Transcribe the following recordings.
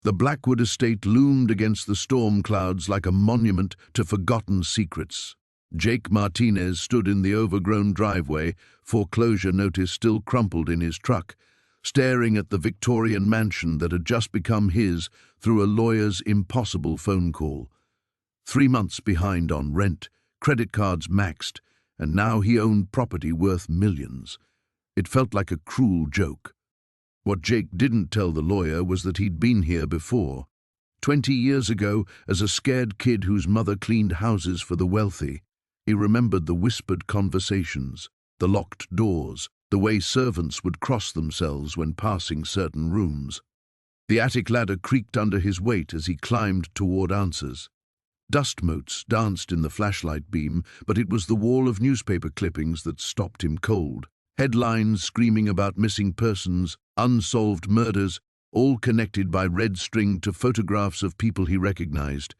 The Blackwood Estate loomed against the storm clouds like a monument to forgotten secrets. Jake Martinez stood in the overgrown driveway, foreclosure notice still crumpled in his truck, staring at the Victorian mansion that had just become his through a lawyer's impossible phone call. 3 months behind on rent, credit cards maxed, and now he owned property worth millions. It felt like a cruel joke. What Jake didn't tell the lawyer was that he'd been here before. 20 years ago, as a scared kid whose mother cleaned houses for the wealthy. He remembered the whispered conversations, the locked doors, the way servants would cross themselves when passing certain rooms. The attic ladder creaked under his weight as he climbed toward answers. Dust motes danced in the flashlight beam, but it was the wall of newspaper clippings that stopped him cold. Headlines screaming about missing persons, unsolved murders, all connected by red string to photographs of people he recognized.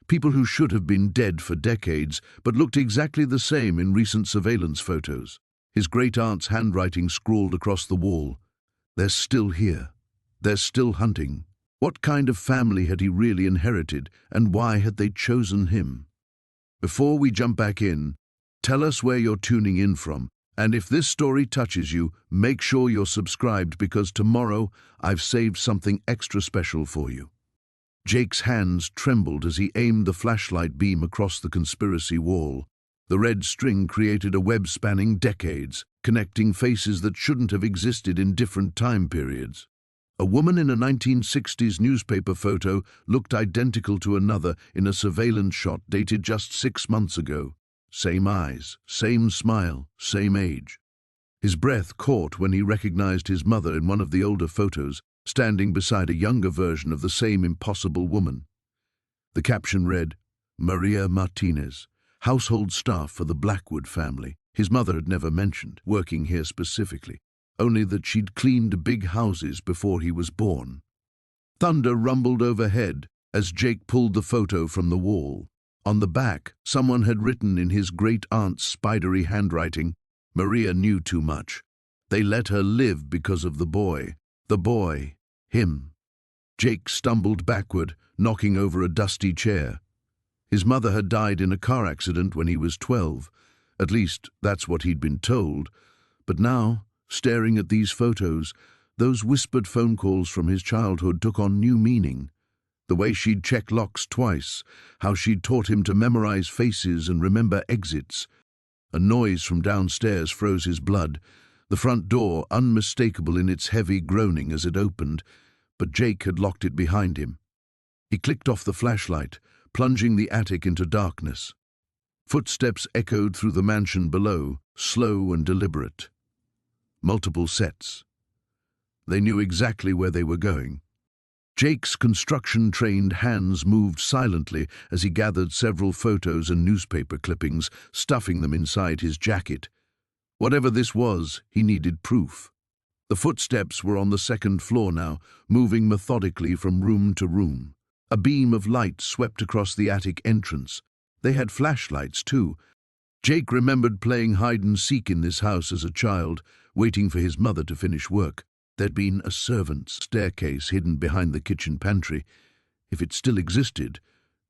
People who should have been dead for decades, but looked exactly the same in recent surveillance photos. His great-aunt's handwriting scrawled across the wall. They're still here. They're still hunting. What kind of family had he really inherited, and why had they chosen him? Before we jump back in, tell us where you're tuning in from. And if this story touches you, make sure you're subscribed because tomorrow I've saved something extra special for you. Jake's hands trembled as he aimed the flashlight beam across the conspiracy wall. The red string created a web spanning decades, connecting faces that shouldn't have existed in different time periods. A woman in a 1960s newspaper photo looked identical to another in a surveillance shot dated just 6 months ago. Same eyes, same smile, same age. His breath caught when he recognized his mother in one of the older photos, standing beside a younger version of the same impossible woman. The caption read, "Maria Martinez, household staff for the Blackwood family." His mother had never mentioned working here specifically, only that she'd cleaned big houses before he was born. Thunder rumbled overhead as Jake pulled the photo from the wall. On the back, someone had written in his great-aunt's spidery handwriting, "Maria knew too much. They let her live because of the boy. The boy, him." Jake stumbled backward, knocking over a dusty chair. His mother had died in a car accident when he was 12. At least, that's what he'd been told. But now, staring at these photos, those whispered phone calls from his childhood took on new meaning. The way she'd check locks twice, how she'd taught him to memorize faces and remember exits. A noise from downstairs froze his blood, the front door unmistakable in its heavy groaning as it opened, but Jake had locked it behind him. He clicked off the flashlight, plunging the attic into darkness. Footsteps echoed through the mansion below, slow and deliberate. Multiple sets. They knew exactly where they were going. Jake's construction-trained hands moved silently as he gathered several photos and newspaper clippings, stuffing them inside his jacket. Whatever this was, he needed proof. The footsteps were on the second floor now, moving methodically from room to room. A beam of light swept across the attic entrance. They had flashlights, too. Jake remembered playing hide-and-seek in this house as a child, waiting for his mother to finish work. There'd been a servant's staircase hidden behind the kitchen pantry. If it still existed,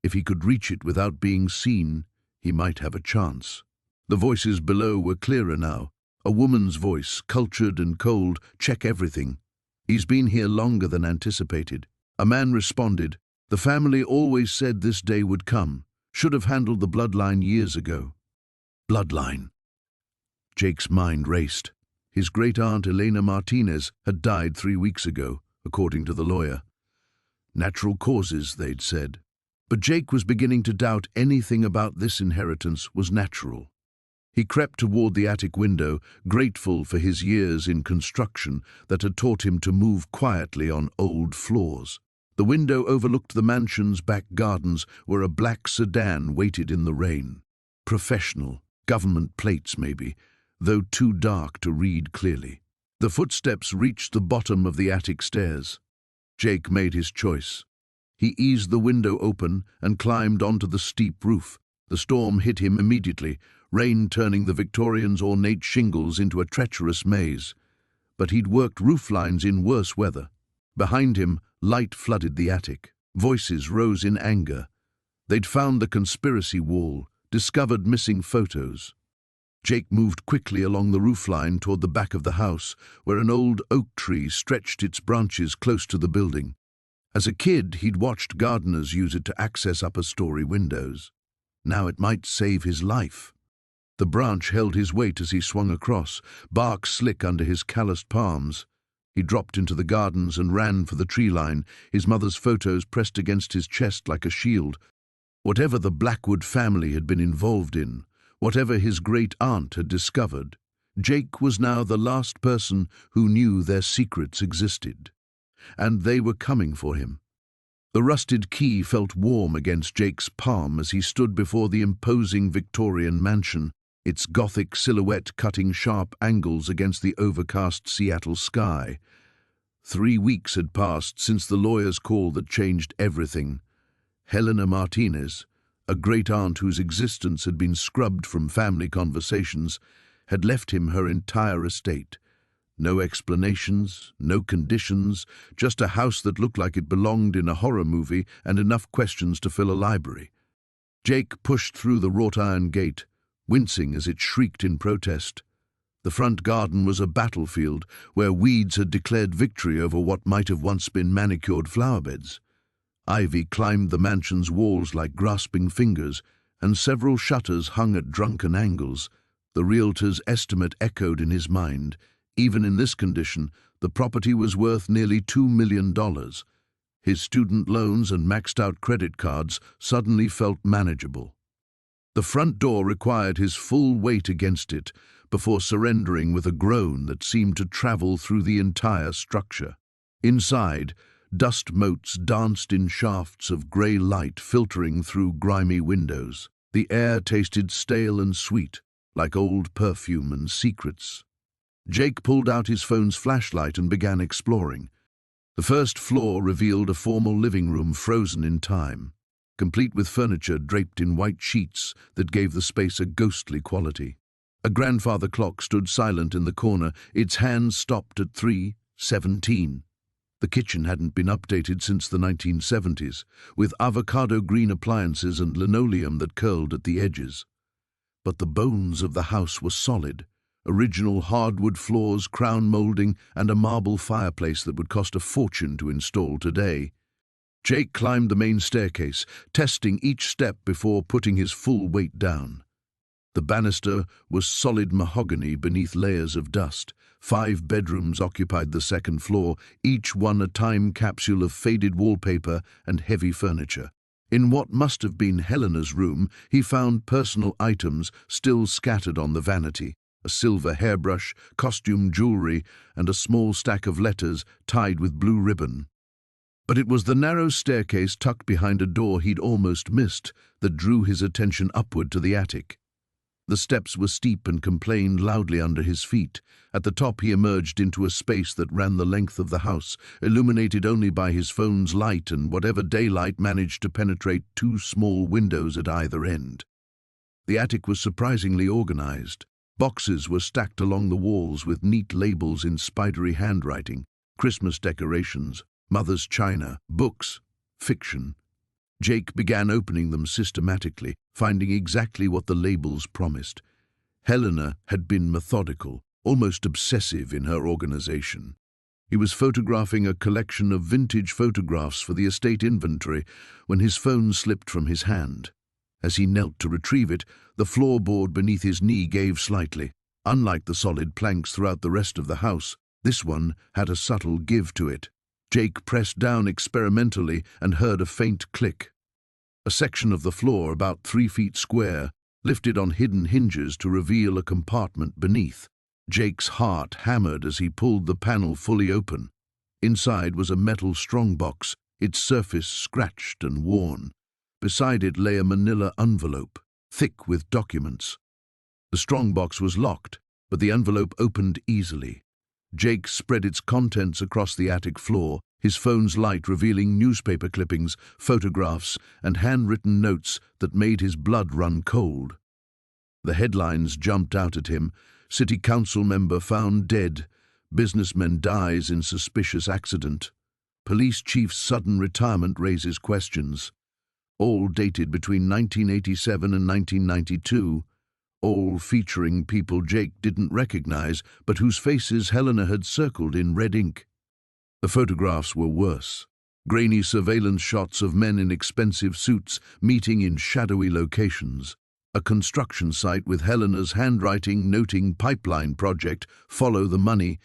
if he could reach it without being seen, he might have a chance. The voices below were clearer now. A woman's voice, cultured and cold, "Check everything. He's been here longer than anticipated." A man responded, "The family always said this day would come. Should have handled the bloodline years ago." Bloodline. Jake's mind raced. His great-aunt Elena Martinez had died 3 weeks ago, according to the lawyer. Natural causes, they'd said. But Jake was beginning to doubt anything about this inheritance was natural. He crept toward the attic window, grateful for his years in construction that had taught him to move quietly on old floors. The window overlooked the mansion's back gardens where a black sedan waited in the rain. Professional, government plates maybe, though too dark to read clearly. The footsteps reached the bottom of the attic stairs. Jake made his choice. He eased the window open and climbed onto the steep roof. The storm hit him immediately, rain turning the Victorian's ornate shingles into a treacherous maze. But he'd worked roof lines in worse weather. Behind him, Light flooded the attic. Voices rose in anger. They'd found the conspiracy wall, discovered missing photos. Jake moved quickly along the roofline toward the back of the house, where an old oak tree stretched its branches close to the building. As a kid, he'd watched gardeners use it to access upper-story windows. Now it might save his life. The branch held his weight as he swung across, bark slick under his calloused palms. He dropped into the gardens and ran for the tree line, his mother's photos pressed against his chest like a shield. Whatever the Blackwood family had been involved in, whatever his great-aunt had discovered, Jake was now the last person who knew their secrets existed. And they were coming for him. The rusted key felt warm against Jake's palm as he stood before the imposing Victorian mansion, its Gothic silhouette cutting sharp angles against the overcast Seattle sky. 3 weeks had passed since the lawyer's call that changed everything. Helena Martinez, a great-aunt whose existence had been scrubbed from family conversations, had left him her entire estate. No explanations, no conditions, just a house that looked like it belonged in a horror movie and enough questions to fill a library. Jake pushed through the wrought-iron gate, wincing as it shrieked in protest. The front garden was a battlefield where weeds had declared victory over what might have once been manicured flowerbeds. Ivy climbed the mansion's walls like grasping fingers, and several shutters hung at drunken angles. The realtor's estimate echoed in his mind. Even in this condition, the property was worth nearly $2 million. His student loans and maxed-out credit cards suddenly felt manageable. The front door required his full weight against it before surrendering with a groan that seemed to travel through the entire structure. Inside, dust motes danced in shafts of grey light filtering through grimy windows. The air tasted stale and sweet, like old perfume and secrets. Jake pulled out his phone's flashlight and began exploring. The first floor revealed a formal living room frozen in time, complete with furniture draped in white sheets that gave the space a ghostly quality. A grandfather clock stood silent in the corner, its hands stopped at 3:17. The kitchen hadn't been updated since the 1970s, with avocado green appliances and linoleum that curled at the edges. But the bones of the house were solid. Original hardwood floors, crown molding, and a marble fireplace that would cost a fortune to install today. Jake climbed the main staircase, testing each step before putting his full weight down. The banister was solid mahogany beneath layers of dust. 5 bedrooms occupied the second floor, each one a time capsule of faded wallpaper and heavy furniture. In what must have been Helena's room, he found personal items still scattered on the vanity. A silver hairbrush, costume jewelry, and a small stack of letters tied with blue ribbon. But it was the narrow staircase tucked behind a door he'd almost missed that drew his attention upward to the attic. The steps were steep and complained loudly under his feet. At the top he emerged into a space that ran the length of the house, illuminated only by his phone's light and whatever daylight managed to penetrate 2 small windows at either end. The attic was surprisingly organized. Boxes were stacked along the walls with neat labels in spidery handwriting, Christmas decorations, mother's china, books, fiction. Jake began opening them systematically, finding exactly what the labels promised. Helena had been methodical, almost obsessive in her organization. He was photographing a collection of vintage photographs for the estate inventory when his phone slipped from his hand. As he knelt to retrieve it, the floorboard beneath his knee gave slightly. Unlike the solid planks throughout the rest of the house, this one had a subtle give to it. Jake pressed down experimentally and heard a faint click. A section of the floor, about 3 feet square, lifted on hidden hinges to reveal a compartment beneath. Jake's heart hammered as he pulled the panel fully open. Inside was a metal strongbox, its surface scratched and worn. Beside it lay a manila envelope, thick with documents. The strongbox was locked, but the envelope opened easily. Jake spread its contents across the attic floor, his phone's light revealing newspaper clippings, photographs, and handwritten notes that made his blood run cold. The headlines jumped out at him. City council member found dead. Businessman dies in suspicious accident. Police chief's sudden retirement raises questions, all dated between 1987 and 1992, all featuring people Jake didn't recognize, but whose faces Helena had circled in red ink. The photographs were worse. Grainy surveillance shots of men in expensive suits meeting in shadowy locations. A construction site with Helena's handwriting noting pipeline project, follow the money.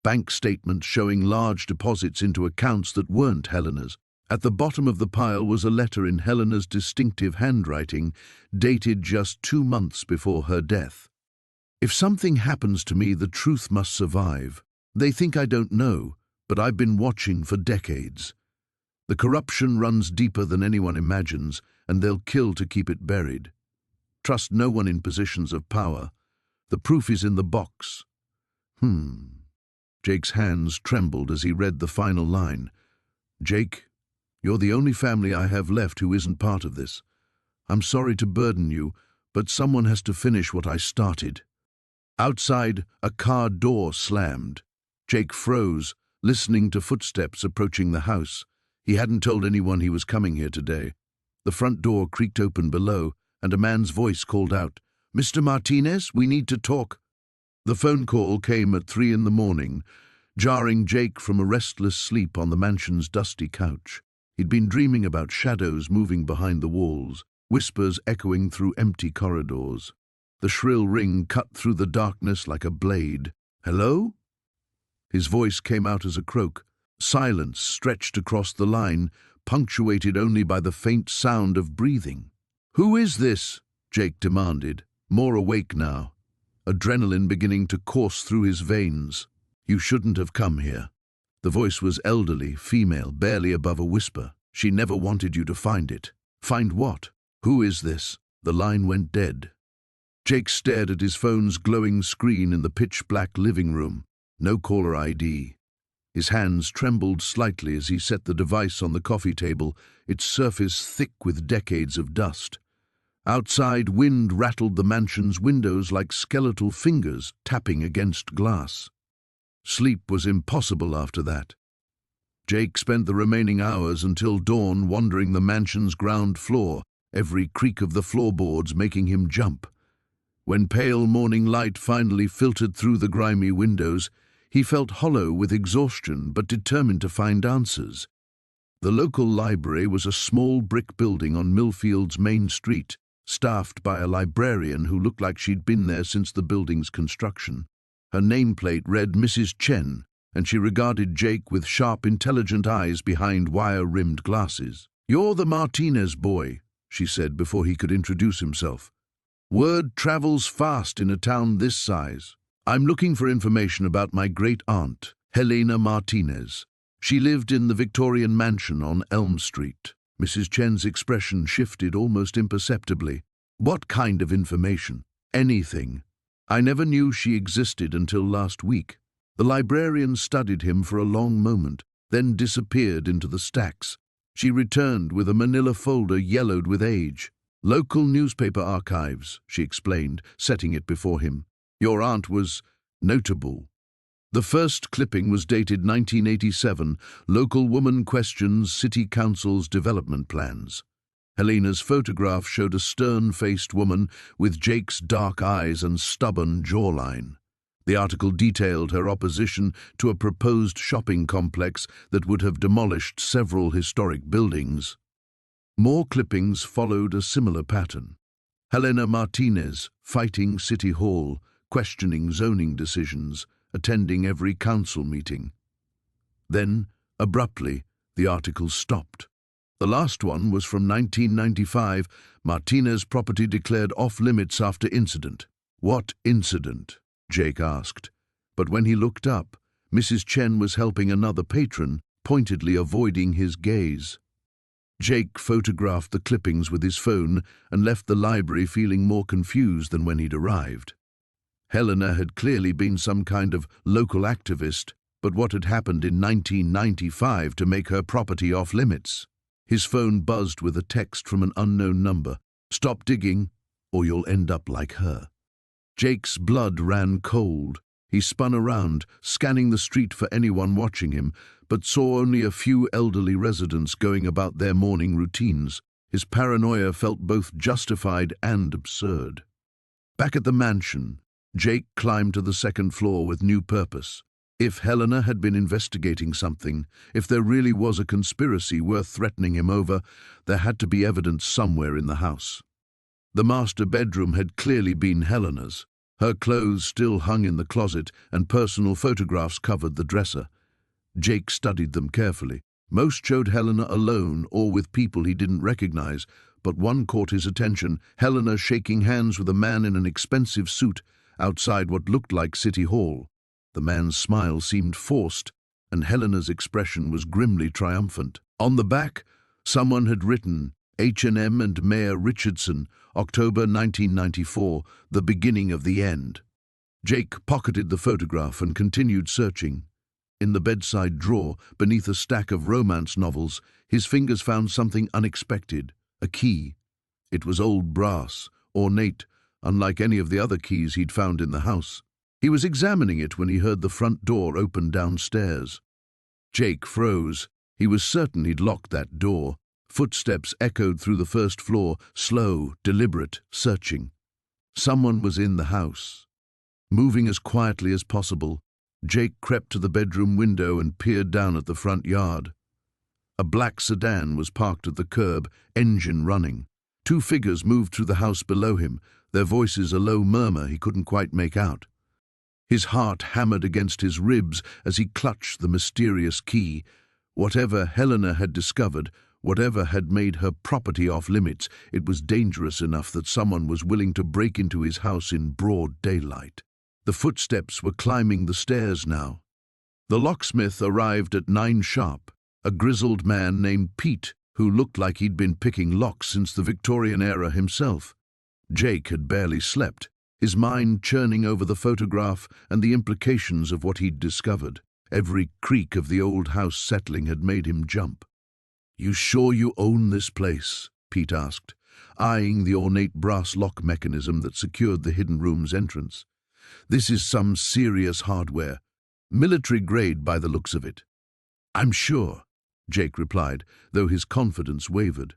Bank statements showing large deposits into accounts that weren't Helena's. At the bottom of the pile was a letter in Helena's distinctive handwriting, dated just 2 months before her death. If something happens to me, the truth must survive. They think I don't know, but I've been watching for decades. The corruption runs deeper than anyone imagines, and they'll kill to keep it buried. Trust no one in positions of power. The proof is in the box. Jake's hands trembled as he read the final line. Jake, you're the only family I have left who isn't part of this. I'm sorry to burden you, but someone has to finish what I started. Outside, a car door slammed. Jake froze, listening to footsteps approaching the house. He hadn't told anyone he was coming here today. The front door creaked open below, and a man's voice called out, "Mr. Martinez, we need to talk." The phone call came at 3 in the morning, jarring Jake from a restless sleep on the mansion's dusty couch. He'd been dreaming about shadows moving behind the walls, whispers echoing through empty corridors. The shrill ring cut through the darkness like a blade. "Hello?" His voice came out as a croak. Silence stretched across the line, punctuated only by the faint sound of breathing. "Who is this?" Jake demanded, more awake now, adrenaline beginning to course through his veins. "You shouldn't have come here." The voice was elderly, female, barely above a whisper. "She never wanted you to find it." "Find what? Who is this?" The line went dead. Jake stared at his phone's glowing screen in the pitch-black living room. No caller ID. His hands trembled slightly as he set the device on the coffee table, its surface thick with decades of dust. Outside, wind rattled the mansion's windows like skeletal fingers tapping against glass. Sleep was impossible after that. Jake spent the remaining hours until dawn wandering the mansion's ground floor, every creak of the floorboards making him jump. When pale morning light finally filtered through the grimy windows, he felt hollow with exhaustion but determined to find answers. The local library was a small brick building on Millfield's main street, staffed by a librarian who looked like she'd been there since the building's construction. Her nameplate read Mrs. Chen, and she regarded Jake with sharp, intelligent eyes behind wire-rimmed glasses. "You're the Martinez boy," she said before he could introduce himself. "Word travels fast in a town this size. I'm looking for information about my great-aunt, Helena Martinez. She lived in the Victorian mansion on Elm Street." Mrs. Chen's expression shifted almost imperceptibly. "What kind of information?" "Anything. I never knew she existed until last week." The librarian studied him for a long moment, then disappeared into the stacks. She returned with a manila folder yellowed with age. "Local newspaper archives," she explained, setting it before him. "Your aunt was notable." The first clipping was dated 1987, Local Woman Questions City Council's Development Plans. Helena's photograph showed a stern-faced woman with Jake's dark eyes and stubborn jawline. The article detailed her opposition to a proposed shopping complex that would have demolished several historic buildings. More clippings followed a similar pattern. Helena Martinez, fighting City Hall, questioning zoning decisions, attending every council meeting. Then, abruptly, the article stopped. The last one was from 1995, Martinez property declared off-limits after incident. "What incident?" Jake asked. But when he looked up, Mrs. Chen was helping another patron, pointedly avoiding his gaze. Jake photographed the clippings with his phone and left the library feeling more confused than when he'd arrived. Helena had clearly been some kind of local activist, but what had happened in 1995 to make her property off-limits? His phone buzzed with a text from an unknown number. "Stop digging, or you'll end up like her." Jake's blood ran cold. He spun around, scanning the street for anyone watching him, but saw only a few elderly residents going about their morning routines. His paranoia felt both justified and absurd. Back at the mansion, Jake climbed to the second floor with new purpose. If Helena had been investigating something, if there really was a conspiracy worth threatening him over, there had to be evidence somewhere in the house. The master bedroom had clearly been Helena's. Her clothes still hung in the closet, and personal photographs covered the dresser. Jake studied them carefully. Most showed Helena alone or with people he didn't recognize, but one caught his attention: Helena shaking hands with a man in an expensive suit outside what looked like City Hall. The man's smile seemed forced, and Helena's expression was grimly triumphant. On the back, someone had written, H&M and Mayor Richardson, October 1994, the beginning of the end. Jake pocketed the photograph and continued searching. In the bedside drawer, beneath a stack of romance novels, his fingers found something unexpected: a key. It was old brass, ornate, unlike any of the other keys he'd found in the house. He was examining it when he heard the front door open downstairs. Jake froze. He was certain he'd locked that door. Footsteps echoed through the first floor, slow, deliberate, searching. Someone was in the house. Moving as quietly as possible, Jake crept to the bedroom window and peered down at the front yard. A black sedan was parked at the curb, engine running. Two figures moved through the house below him, their voices a low murmur he couldn't quite make out. His heart hammered against his ribs as he clutched the mysterious key. Whatever Helena had discovered, whatever had made her property off limits, it was dangerous enough that someone was willing to break into his house in broad daylight. The footsteps were climbing the stairs now. The locksmith arrived at 9 sharp, a grizzled man named Pete, who looked like he'd been picking locks since the Victorian era himself. Jake had barely slept, his mind churning over the photograph and the implications of what he'd discovered. Every creak of the old house settling had made him jump. "You sure you own this place?" Pete asked, eyeing the ornate brass lock mechanism that secured the hidden room's entrance. "This is some serious hardware, military grade by the looks of it." "I'm sure," Jake replied, though his confidence wavered.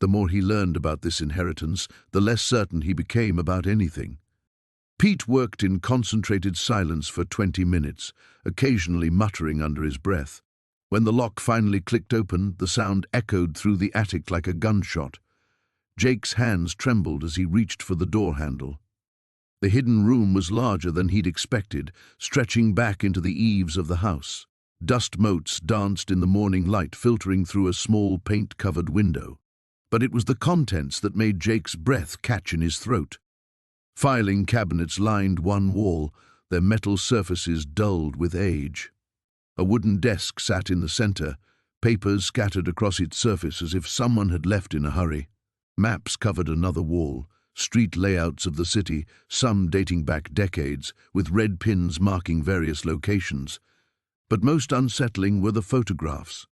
The more he learned about this inheritance, the less certain he became about anything. Pete worked in concentrated silence for 20 minutes, occasionally muttering under his breath. When the lock finally clicked open, the sound echoed through the attic like a gunshot. Jake's hands trembled as he reached for the door handle. The hidden room was larger than he'd expected, stretching back into the eaves of the house. Dust motes danced in the morning light, filtering through a small paint-covered window. But it was the contents that made Jake's breath catch in his throat. Filing cabinets lined one wall, their metal surfaces dulled with age. A wooden desk sat in the center, papers scattered across its surface as if someone had left in a hurry. Maps covered another wall, street layouts of the city, some dating back decades, with red pins marking various locations. But most unsettling were the photographs.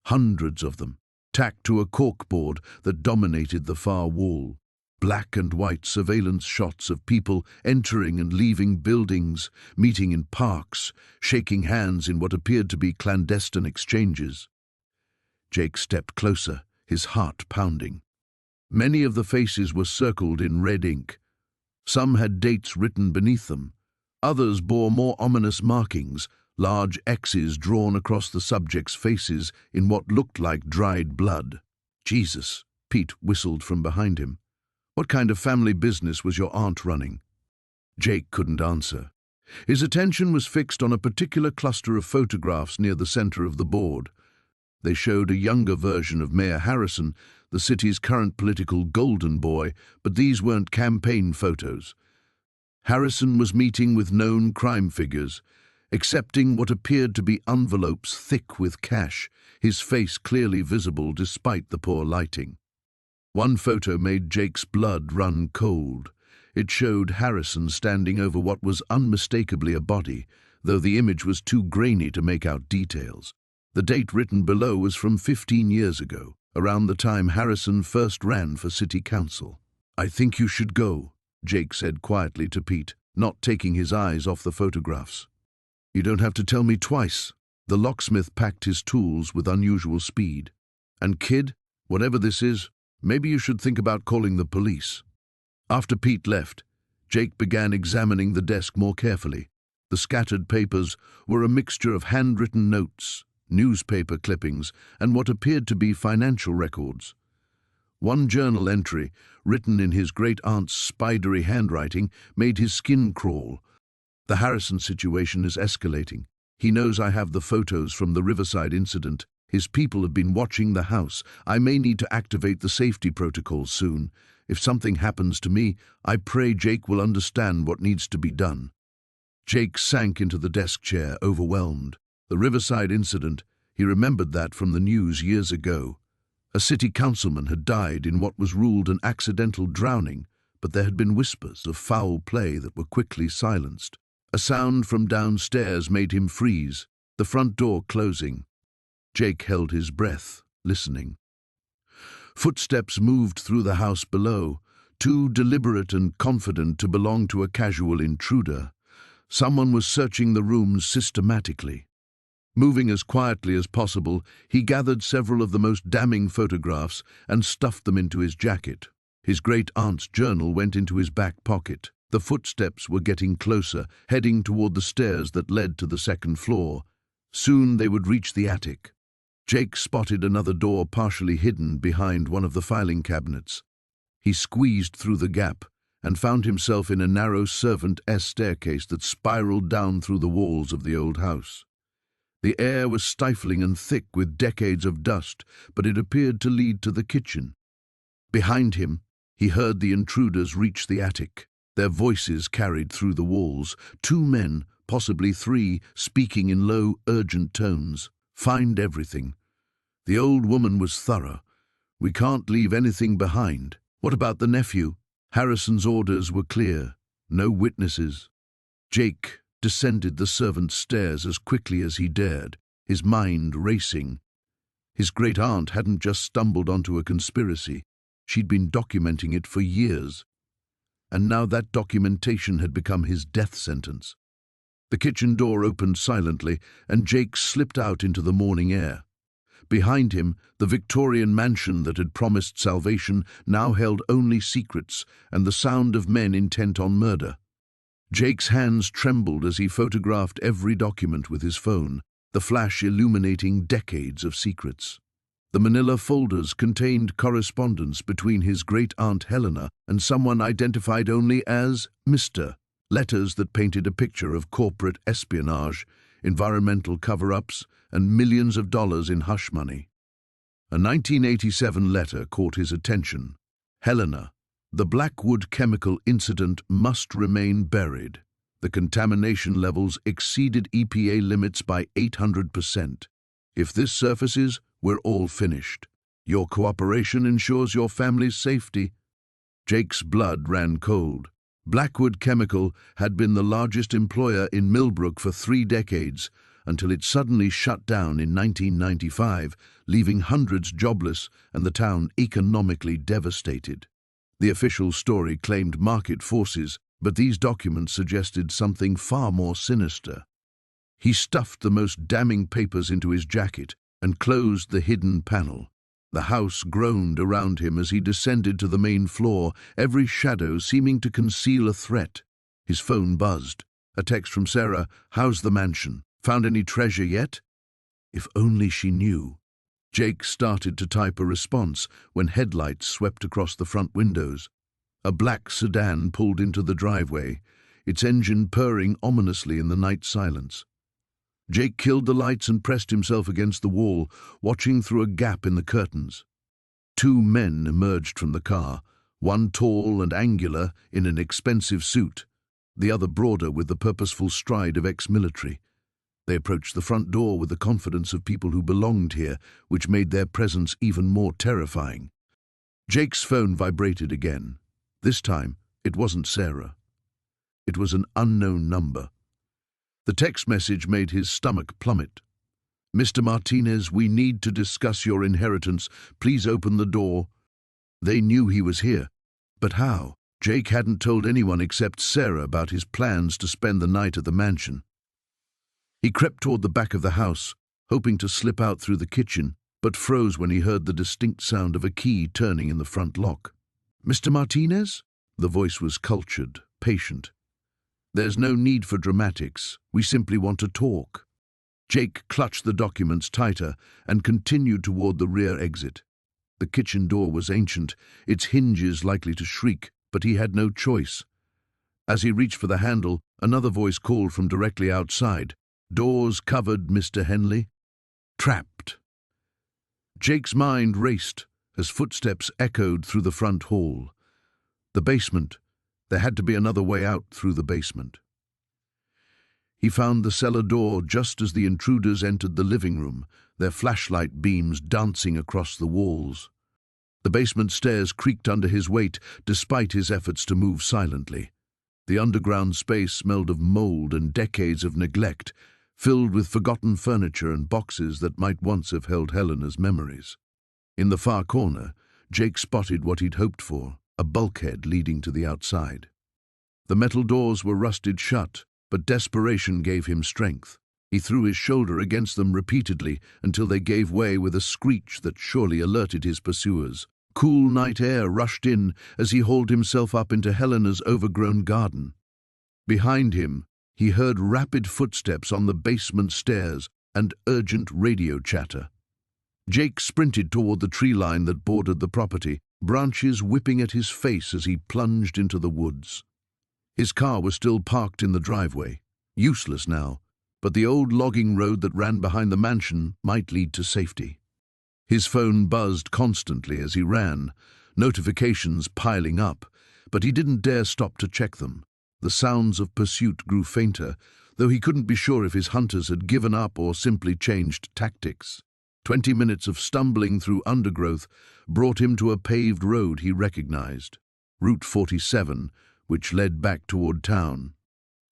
Hundreds of them, tacked to a corkboard that dominated the far wall. Black and white surveillance shots of people entering and leaving buildings, meeting in parks, shaking hands in what appeared to be clandestine exchanges. Jake stepped closer, his heart pounding. Many of the faces were circled in red ink. Some had dates written beneath them. Others bore more ominous markings, large X's drawn across the subjects' faces in what looked like dried blood. "Jesus," Pete whistled from behind him. "What kind of family business was your aunt running?" Jake couldn't answer. His attention was fixed on a particular cluster of photographs near the center of the board. They showed a younger version of Mayor Harrison, the city's current political golden boy, but these weren't campaign photos. Harrison was meeting with known crime figures, accepting what appeared to be envelopes thick with cash, his face clearly visible despite the poor lighting. One photo made Jake's blood run cold. It showed Harrison standing over what was unmistakably a body, though the image was too grainy to make out details. The date written below was from 15 years ago, around the time Harrison first ran for city council. "I think you should go," Jake said quietly to Pete, not taking his eyes off the photographs. "You don't have to tell me twice," The locksmith packed his tools with unusual speed. "And kid, whatever this is, maybe you should think about calling the police." After Pete left, Jake began examining the desk more carefully. The scattered papers were a mixture of handwritten notes, newspaper clippings, and what appeared to be financial records. One journal entry, written in his great-aunt's spidery handwriting, made his skin crawl. "The Harrison situation is escalating. He knows I have the photos from the Riverside incident. His people have been watching the house. I may need to activate the safety protocols soon. If something happens to me, I pray Jake will understand what needs to be done." Jake sank into the desk chair, overwhelmed. The Riverside incident, he remembered that from the news years ago. A city councilman had died in what was ruled an accidental drowning, but there had been whispers of foul play that were quickly silenced. A sound from downstairs made him freeze, the front door closing. Jake held his breath, listening. Footsteps moved through the house below, too deliberate and confident to belong to a casual intruder. Someone was searching the rooms systematically. Moving as quietly as possible, he gathered several of the most damning photographs and stuffed them into his jacket. His great-aunt's journal went into his back pocket. The footsteps were getting closer, heading toward the stairs that led to the second floor. Soon they would reach the attic. Jake spotted another door partially hidden behind one of the filing cabinets. He squeezed through the gap and found himself in a narrow servant-s staircase that spiraled down through the walls of the old house. The air was stifling and thick with decades of dust, but it appeared to lead to the kitchen. Behind him, he heard the intruders reach the attic. Their voices carried through the walls. Two men, possibly three, speaking in low, urgent tones. "Find everything." The old woman was thorough. "We can't leave anything behind." "What about the nephew?" Harrison's orders were clear. No witnesses. Jake descended the servant's stairs as quickly as he dared, his mind racing. His great-aunt hadn't just stumbled onto a conspiracy. She'd been documenting it for years. And now that documentation had become his death sentence. The kitchen door opened silently, and Jake slipped out into the morning air. Behind him, the Victorian mansion that had promised salvation now held only secrets and the sound of men intent on murder. Jake's hands trembled as he photographed every document with his phone, the flash illuminating decades of secrets. The manila folders contained correspondence between his great-aunt Helena and someone identified only as Mr. Letters that painted a picture of corporate espionage, environmental cover-ups, and millions of dollars in hush money. A 1987 letter caught his attention. "Helena, the Blackwood chemical incident must remain buried. The contamination levels exceeded EPA limits by 800%. If this surfaces, we're all finished. Your cooperation ensures your family's safety." Jake's blood ran cold. Blackwood Chemical had been the largest employer in Millbrook for 3 decades, until it suddenly shut down in 1995, leaving hundreds jobless and the town economically devastated. The official story claimed market forces, but these documents suggested something far more sinister. He stuffed the most damning papers into his jacket and closed the hidden panel. The house groaned around him as he descended to the main floor, every shadow seeming to conceal a threat. His phone buzzed. A text from Sarah. "How's the mansion? Found any treasure yet?" If only she knew. Jake started to type a response when headlights swept across the front windows. A black sedan pulled into the driveway, its engine purring ominously in the night silence. Jake killed the lights and pressed himself against the wall, watching through a gap in the curtains. 2 men emerged from the car, one tall and angular in an expensive suit, the other broader with the purposeful stride of ex-military. They approached the front door with the confidence of people who belonged here, which made their presence even more terrifying. Jake's phone vibrated again. This time, it wasn't Sarah. It was an unknown number. The text message made his stomach plummet. "Mr. Martinez, we need to discuss your inheritance. Please open the door." They knew he was here. But how? Jake hadn't told anyone except Sarah about his plans to spend the night at the mansion. He crept toward the back of the house, hoping to slip out through the kitchen, but froze when he heard the distinct sound of a key turning in the front lock. "Mr. Martinez?" The voice was cultured, patient. "There's no need for dramatics. We simply want to talk." Jake clutched the documents tighter and continued toward the rear exit. The kitchen door was ancient, its hinges likely to shriek, but he had no choice. As he reached for the handle, another voice called from directly outside. "Doors covered, Mr. Henley." Trapped. Jake's mind raced as footsteps echoed through the front hall. The basement. There had to be another way out through the basement. He found the cellar door just as the intruders entered the living room, their flashlight beams dancing across the walls. The basement stairs creaked under his weight, despite his efforts to move silently. The underground space smelled of mold and decades of neglect, filled with forgotten furniture and boxes that might once have held Helena's memories. In the far corner, Jake spotted what he'd hoped for, a bulkhead leading to the outside. The metal doors were rusted shut, but desperation gave him strength. He threw his shoulder against them repeatedly until they gave way with a screech that surely alerted his pursuers. Cool night air rushed in as he hauled himself up into Helena's overgrown garden. Behind him, he heard rapid footsteps on the basement stairs and urgent radio chatter. Jake sprinted toward the tree line that bordered the property, branches whipping at his face as he plunged into the woods. His car was still parked in the driveway, useless now, but the old logging road that ran behind the mansion might lead to safety. His phone buzzed constantly as he ran, notifications piling up, but he didn't dare stop to check them. The sounds of pursuit grew fainter, though he couldn't be sure if his hunters had given up or simply changed tactics. 20 minutes of stumbling through undergrowth brought him to a paved road he recognized, Route 47, which led back toward town.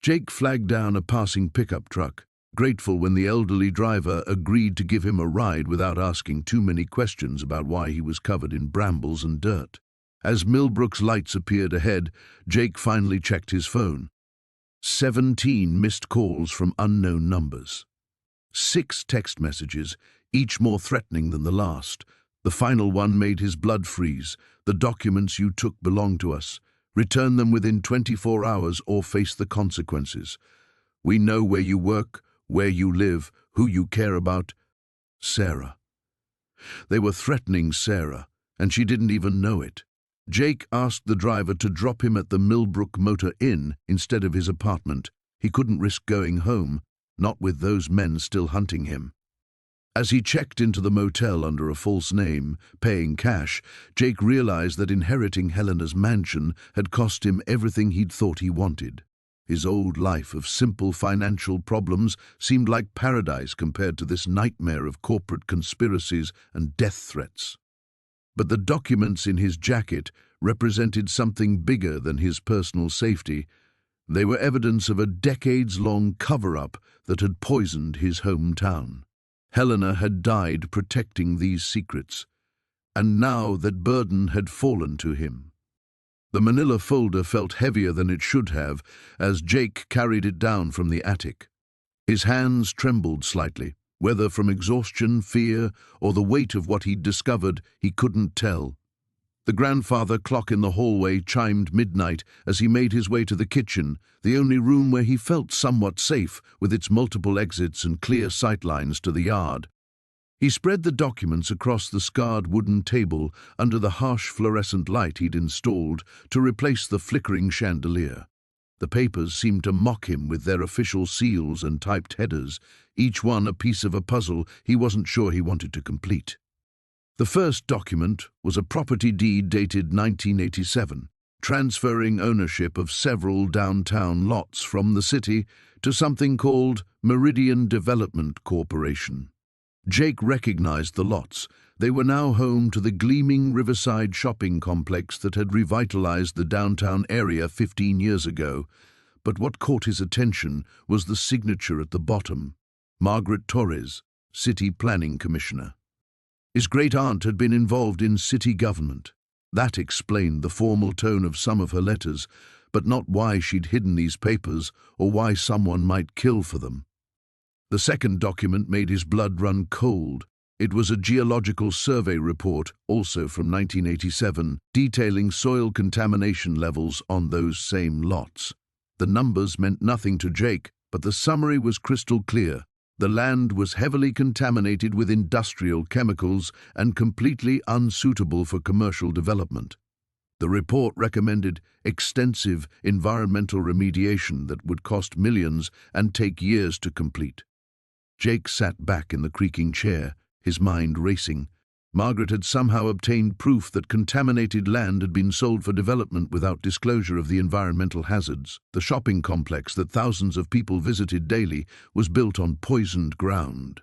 Jake flagged down a passing pickup truck, grateful when the elderly driver agreed to give him a ride without asking too many questions about why he was covered in brambles and dirt. As Millbrook's lights appeared ahead, Jake finally checked his phone. 17 missed calls from unknown numbers. 6 text messages, each more threatening than the last. The final one made his blood freeze. "The documents you took belong to us. Return them within 24 hours or face the consequences. We know where you work, where you live, who you care about. Sarah." They were threatening Sarah, and she didn't even know it. Jake asked the driver to drop him at the Millbrook Motor Inn instead of his apartment. He couldn't risk going home, not with those men still hunting him. As he checked into the motel under a false name, paying cash, Jake realized that inheriting Helena's mansion had cost him everything he'd thought he wanted. His old life of simple financial problems seemed like paradise compared to this nightmare of corporate conspiracies and death threats. But the documents in his jacket represented something bigger than his personal safety. They were evidence of a decades-long cover-up that had poisoned his hometown. Helena had died protecting these secrets, and now that burden had fallen to him. The manila folder felt heavier than it should have as Jake carried it down from the attic. His hands trembled slightly, whether from exhaustion, fear, or the weight of what he'd discovered, he couldn't tell. The grandfather clock in the hallway chimed midnight as he made his way to the kitchen, the only room where he felt somewhat safe with its multiple exits and clear sightlines to the yard. He spread the documents across the scarred wooden table under the harsh fluorescent light he'd installed to replace the flickering chandelier. The papers seemed to mock him with their official seals and typed headers, each one a piece of a puzzle he wasn't sure he wanted to complete. The first document was a property deed dated 1987, transferring ownership of several downtown lots from the city to something called Meridian Development Corporation. Jake recognized the lots. They were now home to the gleaming riverside shopping complex that had revitalized the downtown area 15 years ago. But what caught his attention was the signature at the bottom, Margaret Torres, City Planning Commissioner. His great-aunt had been involved in city government. That explained the formal tone of some of her letters, but not why she'd hidden these papers or why someone might kill for them. The second document made his blood run cold. It was a geological survey report, also from 1987, detailing soil contamination levels on those same lots. The numbers meant nothing to Jake, but the summary was crystal clear. The land was heavily contaminated with industrial chemicals and completely unsuitable for commercial development. The report recommended extensive environmental remediation that would cost millions and take years to complete. Jake sat back in the creaking chair, his mind racing. Margaret had somehow obtained proof that contaminated land had been sold for development without disclosure of the environmental hazards. The shopping complex that thousands of people visited daily was built on poisoned ground.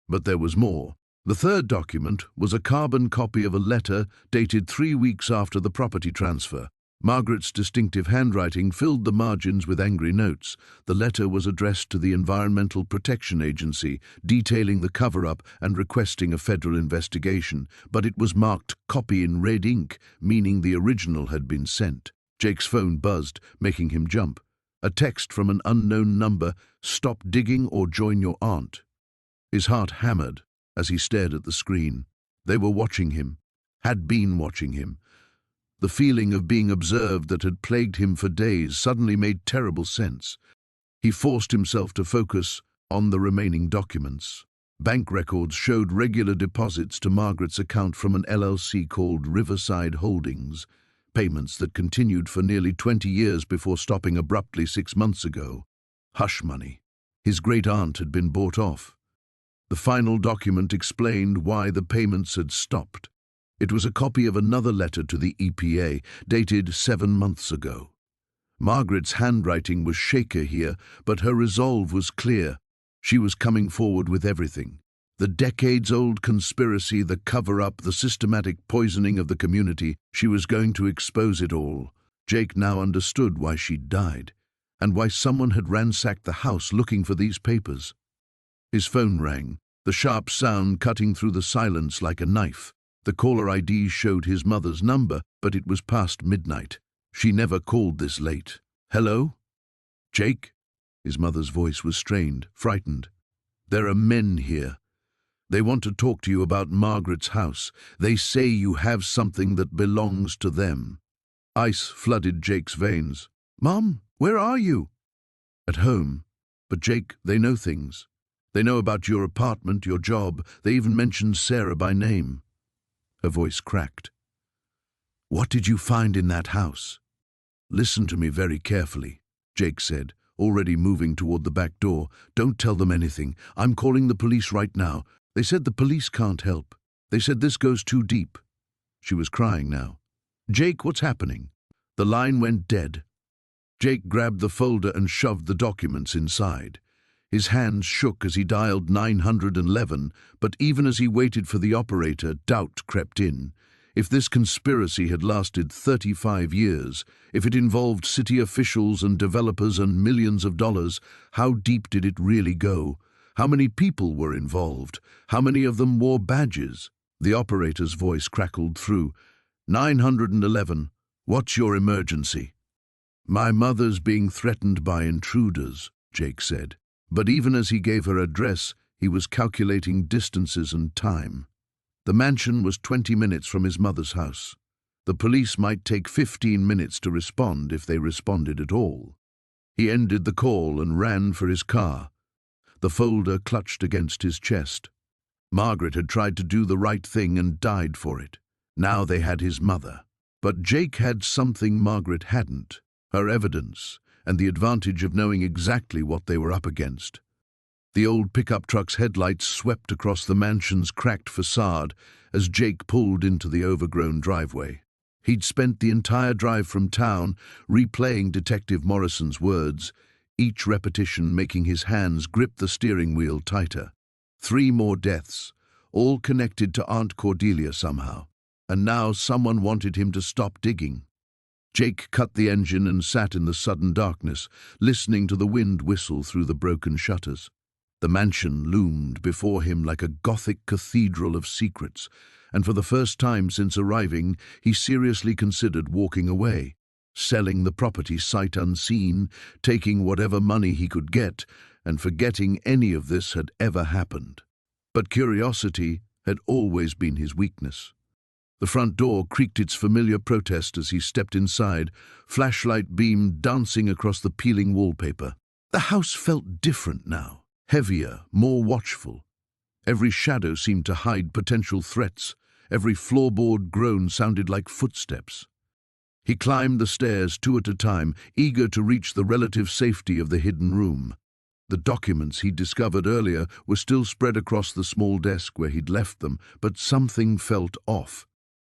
But there was more. The third document was a carbon copy of a letter dated 3 weeks after the property transfer. Margaret's distinctive handwriting filled the margins with angry notes. The letter was addressed to the Environmental Protection Agency, detailing the cover-up and requesting a federal investigation, but it was marked copy in red ink, meaning the original had been sent. Jake's phone buzzed, making him jump. A text from an unknown number: "Stop digging or join your aunt." His heart hammered as he stared at the screen. They were watching him, had been watching him. The feeling of being observed that had plagued him for days suddenly made terrible sense. He forced himself to focus on the remaining documents. Bank records showed regular deposits to Margaret's account from an LLC called Riverside Holdings, payments that continued for nearly 20 years before stopping abruptly 6 months ago. Hush money. His great-aunt had been bought off. The final document explained why the payments had stopped. It was a copy of another letter to the EPA, dated 7 months ago. Margaret's handwriting was shaky here, but her resolve was clear. She was coming forward with everything. The decades-old conspiracy, the cover-up, the systematic poisoning of the community. She was going to expose it all. Jake now understood why she'd died, and why someone had ransacked the house looking for these papers. His phone rang, the sharp sound cutting through the silence like a knife. The caller ID showed his mother's number, but it was past midnight. She never called this late. "Hello? Jake?" His mother's voice was strained, frightened. "There are men here. They want to talk to you about Margaret's house. They say you have something that belongs to them." Ice flooded Jake's veins. "Mom, where are you?" "At home. But Jake, they know things. They know about your apartment, your job. They even mentioned Sarah by name." Her voice cracked. "What did you find in that house?" "Listen to me very carefully," Jake said, already moving toward the back door. "Don't tell them anything. I'm calling the police right now. They said the police can't help. They said this goes too deep." She was crying now. "Jake, what's happening?" The line went dead. Jake grabbed the folder and shoved the documents inside. His hands shook as he dialed 911, but even as he waited for the operator, doubt crept in. If this conspiracy had lasted 35 years, if it involved city officials and developers and millions of dollars, how deep did it really go? How many people were involved? How many of them wore badges? The operator's voice crackled through. 911, what's your emergency?" "My mother's being threatened by intruders," Jake said. But even as he gave her address, he was calculating distances and time. The mansion was 20 minutes from his mother's house. The police might take 15 minutes to respond if they responded at all. He ended the call and ran for his car. The folder clutched against his chest. Margaret had tried to do the right thing and died for it. Now they had his mother. But Jake had something Margaret hadn't: her evidence, and the advantage of knowing exactly what they were up against. The old pickup truck's headlights swept across the mansion's cracked facade as Jake pulled into the overgrown driveway. He'd spent the entire drive from town replaying Detective Morrison's words, each repetition making his hands grip the steering wheel tighter. 3 more deaths, all connected to Aunt Cordelia somehow. And now someone wanted him to stop digging. Jake cut the engine and sat in the sudden darkness, listening to the wind whistle through the broken shutters. The mansion loomed before him like a Gothic cathedral of secrets, and for the first time since arriving, he seriously considered walking away, selling the property sight unseen, taking whatever money he could get, and forgetting any of this had ever happened. But curiosity had always been his weakness. The front door creaked its familiar protest as he stepped inside, flashlight beam dancing across the peeling wallpaper. The house felt different now, heavier, more watchful. Every shadow seemed to hide potential threats. Every floorboard groan sounded like footsteps. He climbed the stairs 2 at a time, eager to reach the relative safety of the hidden room. The documents he'd discovered earlier were still spread across the small desk where he'd left them, but something felt off.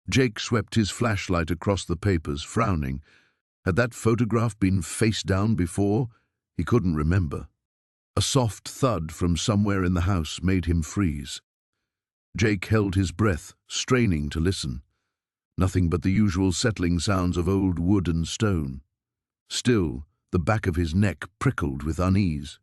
Jake swept his flashlight across the papers, frowning. Had that photograph been face down before? He couldn't remember. A soft thud from somewhere in the house made him freeze. Jake held his breath, straining to listen. Nothing but the usual settling sounds of old wood and stone. Still, the back of his neck prickled with unease.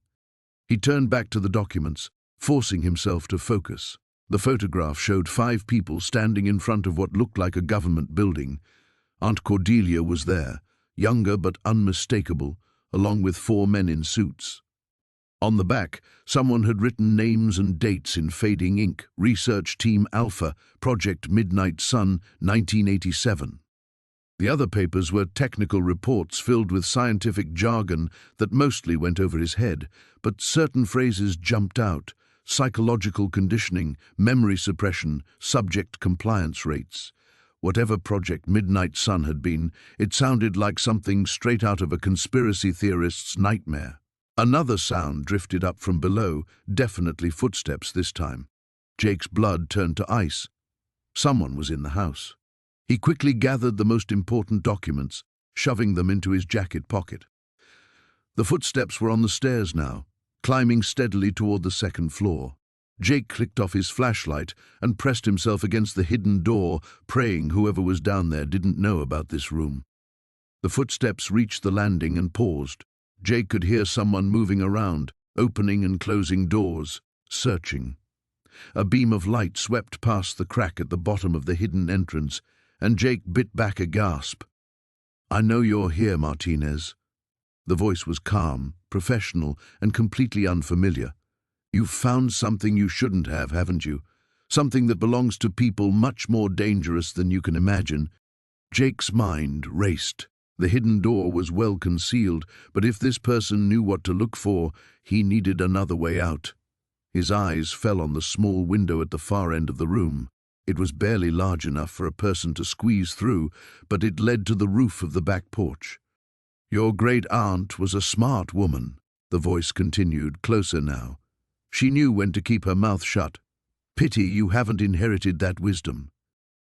He turned back to the documents, forcing himself to focus. The photograph showed 5 people standing in front of what looked like a government building. Aunt Cordelia was there, younger but unmistakable, along with 4 men in suits. On the back, someone had written names and dates in fading ink: Research Team Alpha, Project Midnight Sun, 1987. The other papers were technical reports filled with scientific jargon that mostly went over his head, but certain phrases jumped out: psychological conditioning, memory suppression, subject compliance rates. Whatever Project Midnight Sun had been, it sounded like something straight out of a conspiracy theorist's nightmare. Another sound drifted up from below, definitely footsteps this time. Jake's blood turned to ice. Someone was in the house. He quickly gathered the most important documents, shoving them into his jacket pocket. The footsteps were on the stairs now, climbing steadily toward the 2nd floor. Jake clicked off his flashlight and pressed himself against the hidden door, praying whoever was down there didn't know about this room. The footsteps reached the landing and paused. Jake could hear someone moving around, opening and closing doors, searching. A beam of light swept past the crack at the bottom of the hidden entrance, and Jake bit back a gasp. "I know you're here, Martinez." The voice was calm, professional, and completely unfamiliar. "You've found something you shouldn't have, haven't you? Something that belongs to people much more dangerous than you can imagine." Jake's mind raced. The hidden door was well concealed, but if this person knew what to look for, he needed another way out. His eyes fell on the small window at the far end of the room. It was barely large enough for a person to squeeze through, but it led to the roof of the back porch. "Your great-aunt was a smart woman," the voice continued, closer now. "She knew when to keep her mouth shut. Pity you haven't inherited that wisdom."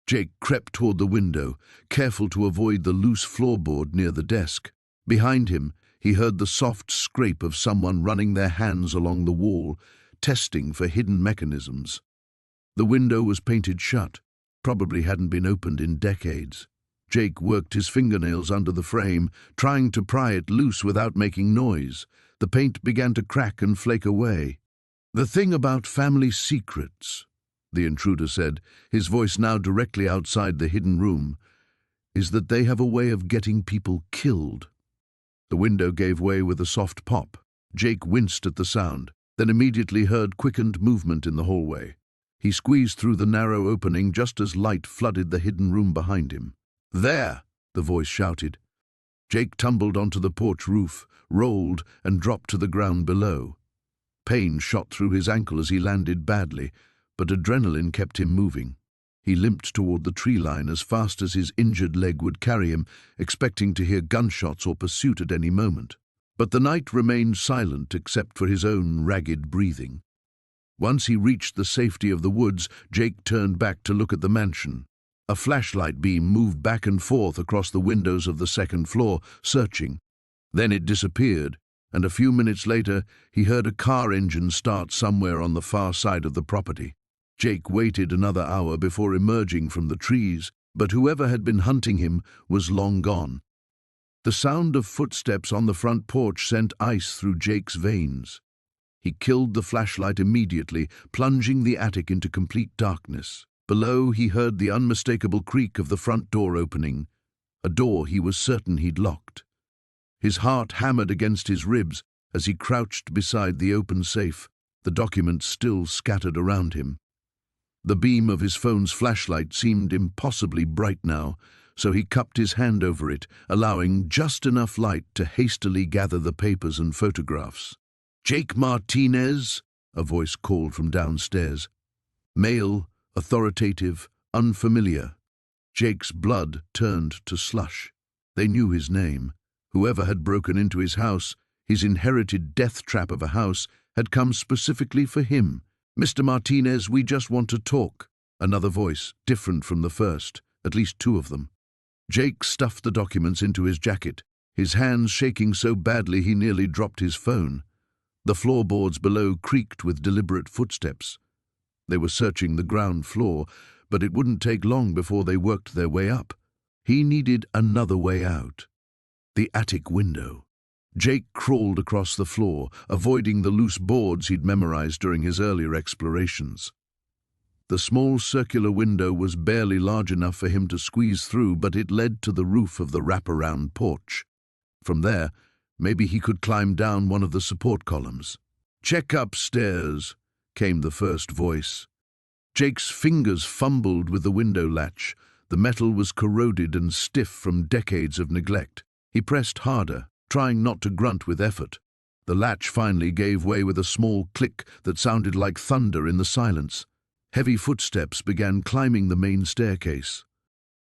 Jake crept toward the window, careful to avoid the loose floorboard near the desk. Behind him, he heard the soft scrape of someone running their hands along the wall, testing for hidden mechanisms. The window was painted shut, probably hadn't been opened in decades. Jake worked his fingernails under the frame, trying to pry it loose without making noise. The paint began to crack and flake away. "The thing about family secrets," the intruder said, his voice now directly outside the hidden room, "is that they have a way of getting people killed." The window gave way with a soft pop. Jake winced at the sound, then immediately heard quickened movement in the hallway. He squeezed through the narrow opening just as light flooded the hidden room behind him. "There!" the voice shouted. Jake tumbled onto the porch roof, rolled, and dropped to the ground below. Pain shot through his ankle as he landed badly, but adrenaline kept him moving. He limped toward the tree line as fast as his injured leg would carry him, expecting to hear gunshots or pursuit at any moment. But the night remained silent except for his own ragged breathing. Once he reached the safety of the woods, Jake turned back to look at the mansion. A flashlight beam moved back and forth across the windows of the 2nd floor, searching. Then it disappeared, and a few minutes later he heard a car engine start somewhere on the far side of the property. Jake waited another hour before emerging from the trees, but whoever had been hunting him was long gone. The sound of footsteps on the front porch sent ice through Jake's veins. He killed the flashlight immediately, plunging the attic into complete darkness. Below, he heard the unmistakable creak of the front door opening, a door he was certain he'd locked. His heart hammered against his ribs As he crouched beside the open safe, the documents still scattered around him. The beam of his phone's flashlight seemed impossibly bright now, so he cupped his hand over it, allowing just enough light to hastily gather the papers and photographs. "Jake Martinez," a voice called from downstairs. Male, authoritative, unfamiliar. Jake's blood turned to slush. They knew his name. Whoever had broken into his house, his inherited death trap of a house, had come specifically for him. "Mr. Martinez, we just want to talk." Another voice, different from the first, at least two of them. Jake stuffed the documents into his jacket, his hands shaking so badly he nearly dropped his phone. The floorboards below creaked with deliberate footsteps. They were searching the ground floor, but it wouldn't take long before they worked their way up. He needed another way out. The attic window. Jake crawled across the floor, avoiding the loose boards he'd memorized during his earlier explorations. The small circular window was barely large enough for him to squeeze through, but it led to the roof of the wraparound porch. From there, maybe he could climb down one of the support columns. "Check upstairs," came the first voice. Jake's fingers fumbled with the window latch. The metal was corroded and stiff from decades of neglect. He pressed harder, trying not to grunt with effort. The latch finally gave way with a small click that sounded like thunder in the silence. Heavy footsteps began climbing the main staircase.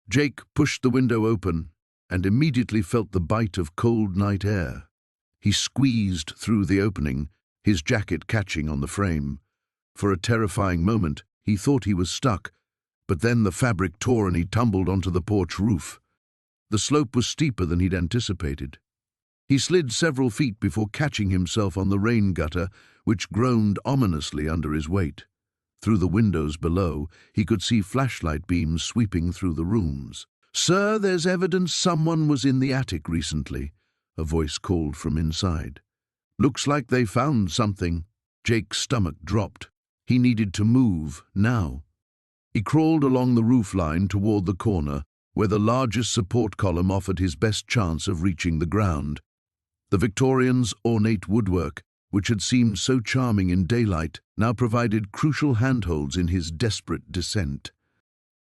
Jake pushed the window open and immediately felt the bite of cold night air. He squeezed through the opening, his jacket catching on the frame. For a terrifying moment, he thought he was stuck, but then the fabric tore and he tumbled onto the porch roof. The slope was steeper than he'd anticipated. He slid several feet before catching himself on the rain gutter, which groaned ominously under his weight. Through the windows below, he could see flashlight beams sweeping through the rooms. "Sir, there's evidence someone was in the attic recently," a voice called from inside. "Looks like they found something." Jake's stomach dropped. He needed to move, now. He crawled along the roofline toward the corner, where the largest support column offered his best chance of reaching the ground. The Victorian's ornate woodwork, which had seemed so charming in daylight, now provided crucial handholds in his desperate descent.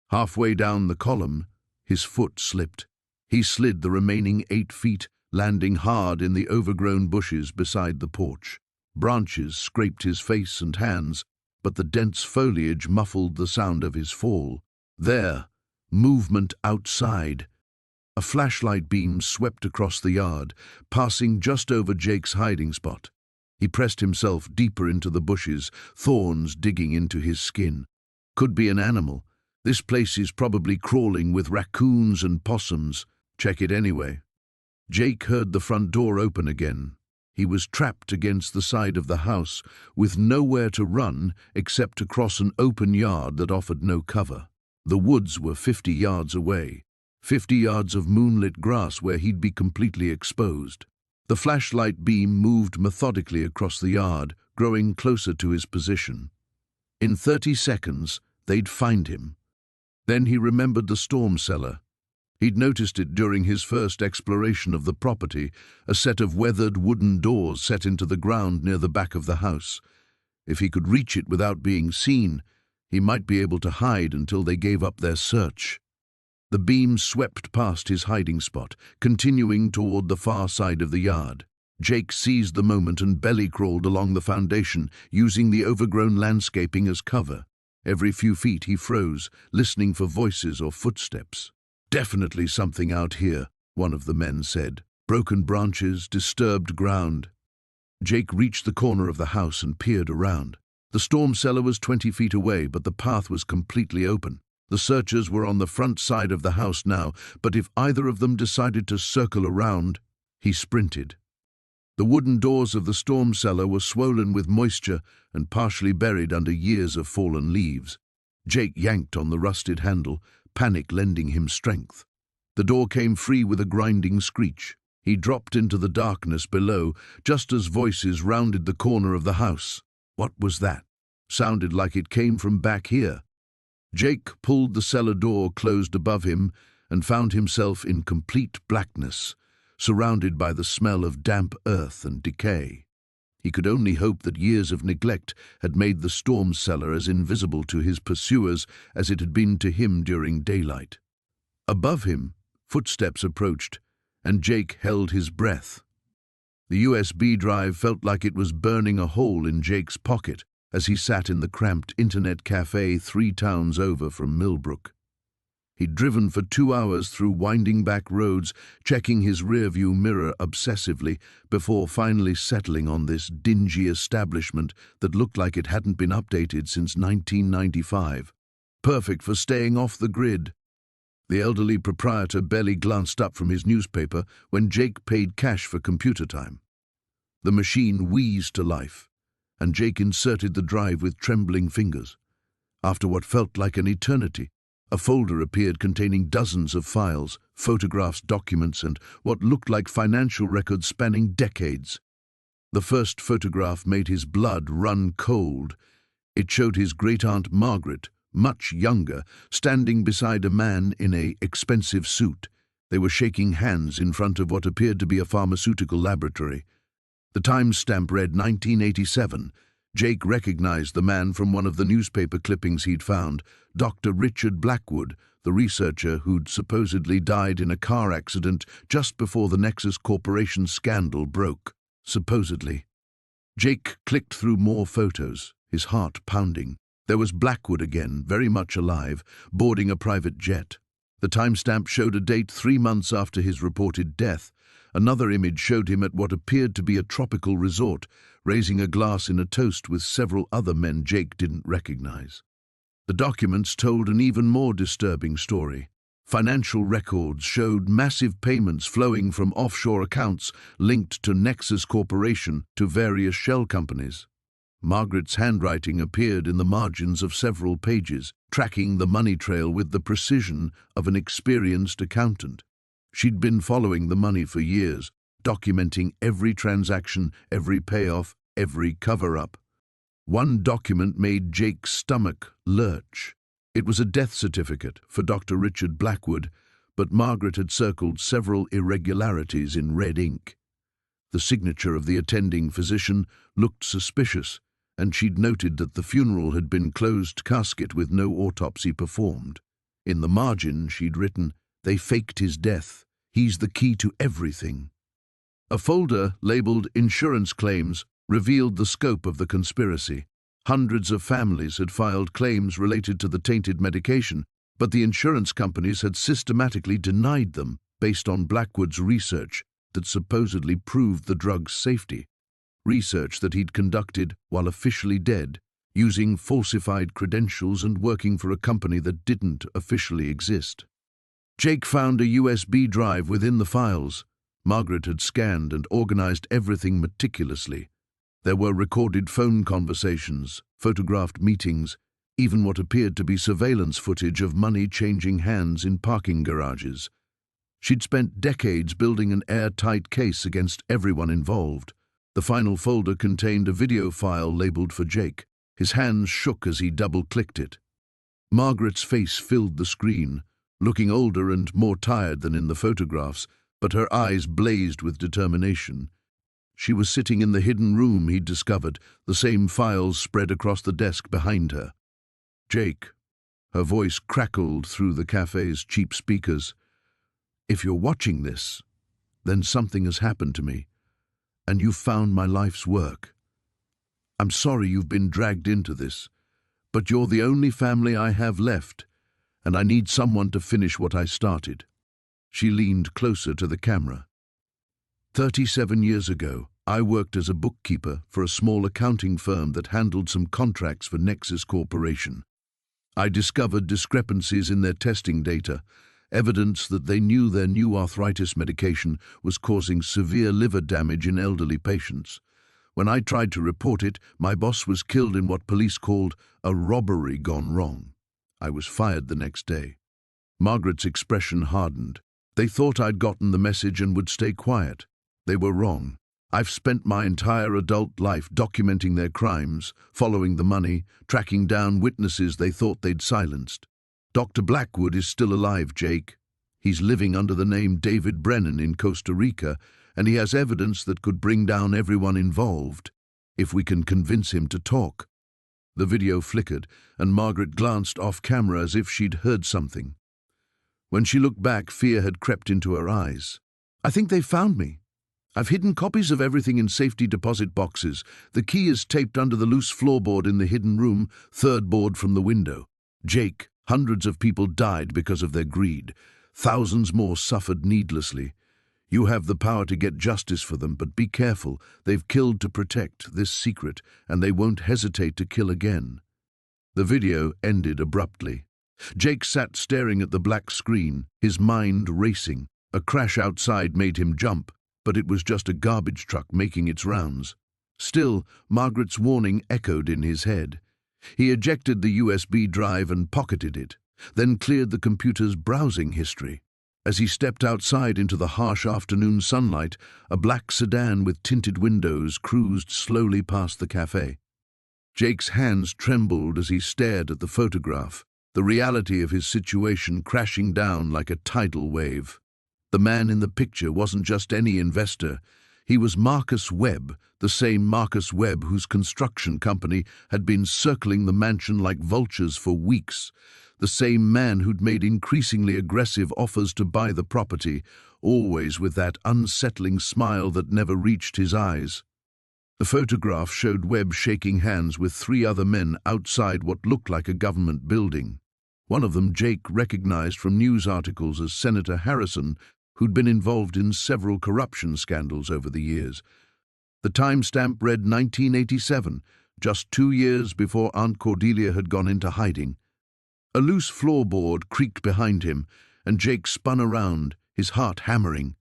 Halfway down the column, his foot slipped. He slid the remaining 8 feet, landing hard in the overgrown bushes beside the porch. Branches scraped his face and hands, but the dense foliage muffled the sound of his fall. There, movement outside. A flashlight beam swept across the yard, passing just over Jake's hiding spot. He pressed himself deeper into the bushes, thorns digging into his skin. Could be an animal. This place is probably crawling with raccoons and possums. Check it anyway. Jake heard the front door open again. He was trapped against the side of the house, with nowhere to run except to cross an open yard that offered no cover. The woods were 50 yards away, 50 yards of moonlit grass where he'd be completely exposed. The flashlight beam moved methodically across the yard, growing closer to his position. In 30 seconds, they'd find him. Then he remembered the storm cellar. He'd noticed it during his first exploration of the property, a set of weathered wooden doors set into the ground near the back of the house. If he could reach it without being seen, he might be able to hide until they gave up their search. The beam swept past his hiding spot, continuing toward the far side of the yard. Jake seized the moment and belly-crawled along the foundation, using the overgrown landscaping as cover. Every few feet he froze, listening for voices or footsteps. "Definitely something out here," one of the men said. "Broken branches, disturbed ground." Jake reached the corner of the house and peered around. The storm cellar was 20 feet away, but the path was completely open. The searchers were on the front side of the house now, but if either of them decided to circle around, he sprinted. The wooden doors of the storm cellar were swollen with moisture and partially buried under years of fallen leaves. Jake yanked on the rusted handle, panic lending him strength. The door came free with a grinding screech. He dropped into the darkness below, just as voices rounded the corner of the house. What was that? Sounded like it came from back here. Jake pulled the cellar door closed above him and found himself in complete blackness, surrounded by the smell of damp earth and decay. He could only hope that years of neglect had made the storm cellar as invisible to his pursuers as it had been to him during daylight. Above him, footsteps approached, and Jake held his breath. The USB drive felt like it was burning a hole in Jake's pocket as he sat in the cramped internet cafe 3 towns over from Millbrook. He'd driven for 2 hours through winding back roads, checking his rearview mirror obsessively before finally settling on this dingy establishment that looked like it hadn't been updated since 1995. Perfect for staying off the grid. The elderly proprietor barely glanced up from his newspaper when Jake paid cash for computer time. The machine wheezed to life, and Jake inserted the drive with trembling fingers. After what felt like an eternity, a folder appeared containing dozens of files, photographs, documents, and what looked like financial records spanning decades. The first photograph made his blood run cold. It showed his great-aunt Margaret, much younger, standing beside a man in an expensive suit. They were shaking hands in front of what appeared to be a pharmaceutical laboratory. The timestamp read 1987. Jake recognized the man from one of the newspaper clippings he'd found, Dr. Richard Blackwood, the researcher who'd supposedly died in a car accident just before the Nexus Corporation scandal broke. Supposedly. Jake clicked through more photos, his heart pounding. There was Blackwood again, very much alive, boarding a private jet. The timestamp showed a date 3 months after his reported death. Another image showed him at what appeared to be a tropical resort, raising a glass in a toast with several other men Jake didn't recognize. The documents told an even more disturbing story. Financial records showed massive payments flowing from offshore accounts linked to Nexus Corporation to various shell companies. Margaret's handwriting appeared in the margins of several pages, tracking the money trail with the precision of an experienced accountant. She'd been following the money for years, documenting every transaction, every payoff, every cover-up. One document made Jake's stomach lurch. It was a death certificate for Dr. Richard Blackwood, but Margaret had circled several irregularities in red ink. The signature of the attending physician looked suspicious, and she'd noted that the funeral had been closed casket with no autopsy performed. In the margin, she'd written, "They faked his death. He's the key to everything." A folder labeled Insurance Claims revealed the scope of the conspiracy. Hundreds of families had filed claims related to the tainted medication, but the insurance companies had systematically denied them based on Blackwood's research that supposedly proved the drug's safety. Research that he'd conducted while officially dead, using falsified credentials and working for a company that didn't officially exist. Jake found a USB drive within the files. Margaret had scanned and organized everything meticulously. There were recorded phone conversations, photographed meetings, even what appeared to be surveillance footage of money changing hands in parking garages. She'd spent decades building an airtight case against everyone involved. The final folder contained a video file labeled for Jake. His hands shook as he double-clicked it. Margaret's face filled the screen, looking older and more tired than in the photographs, but her eyes blazed with determination. She was sitting in the hidden room he'd discovered, the same files spread across the desk behind her. "Jake," her voice crackled through the cafe's cheap speakers, "if you're watching this, then something has happened to me, and you've found my life's work. I'm sorry you've been dragged into this, but you're the only family I have left, and I need someone to finish what I started." She leaned closer to the camera. 37 years ago, I worked as a bookkeeper for a small accounting firm that handled some contracts for Nexus Corporation. I discovered discrepancies in their testing data, evidence that they knew their new arthritis medication was causing severe liver damage in elderly patients. When I tried to report it, my boss was killed in what police called a robbery gone wrong. I was fired the next day. Margaret's expression hardened. They thought I'd gotten the message and would stay quiet. They were wrong. I've spent my entire adult life documenting their crimes, following the money, tracking down witnesses they thought they'd silenced. Dr. Blackwood is still alive, Jake. He's living under the name David Brennan in Costa Rica, and he has evidence that could bring down everyone involved. if we can convince him to talk." The video flickered, and Margaret glanced off camera as if she'd heard something. When she looked back, fear had crept into her eyes. "I think they've found me. I've hidden copies of everything in safety deposit boxes. The key is taped under the loose floorboard in the hidden room, third board from the window. Jake, hundreds of people died because of their greed. Thousands more suffered needlessly. You have the power to get justice for them, but be careful. They've killed to protect this secret, and they won't hesitate to kill again." The video ended abruptly. Jake sat staring at the black screen, his mind racing. A crash outside made him jump, but it was just a garbage truck making its rounds. Still, Margaret's warning echoed in his head. He ejected the USB drive and pocketed it, then cleared the computer's browsing history. As he stepped outside into the harsh afternoon sunlight, a black sedan with tinted windows cruised slowly past the cafe. Jake's hands trembled as he stared at the photograph, the reality of his situation crashing down like a tidal wave. The man in the picture wasn't just any investor. He was Marcus Webb, the same Marcus Webb whose construction company had been circling the mansion like vultures for weeks. The same man who'd made increasingly aggressive offers to buy the property, always with that unsettling smile that never reached his eyes. The photograph showed Webb shaking hands with 3 other men outside what looked like a government building. One of them Jake recognized from news articles as Senator Harrison, who'd been involved in several corruption scandals over the years. The timestamp read 1987, just 2 years before Aunt Cordelia had gone into hiding. A loose floorboard creaked behind him, and Jake spun around, his heart hammering.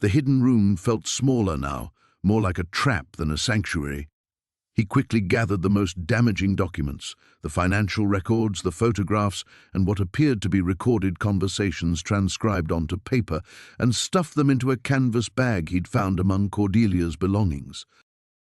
The hidden room felt smaller now, more like a trap than a sanctuary. He quickly gathered the most damaging documents, the financial records, the photographs, and what appeared to be recorded conversations transcribed onto paper, and stuffed them into a canvas bag he'd found among Cordelia's belongings.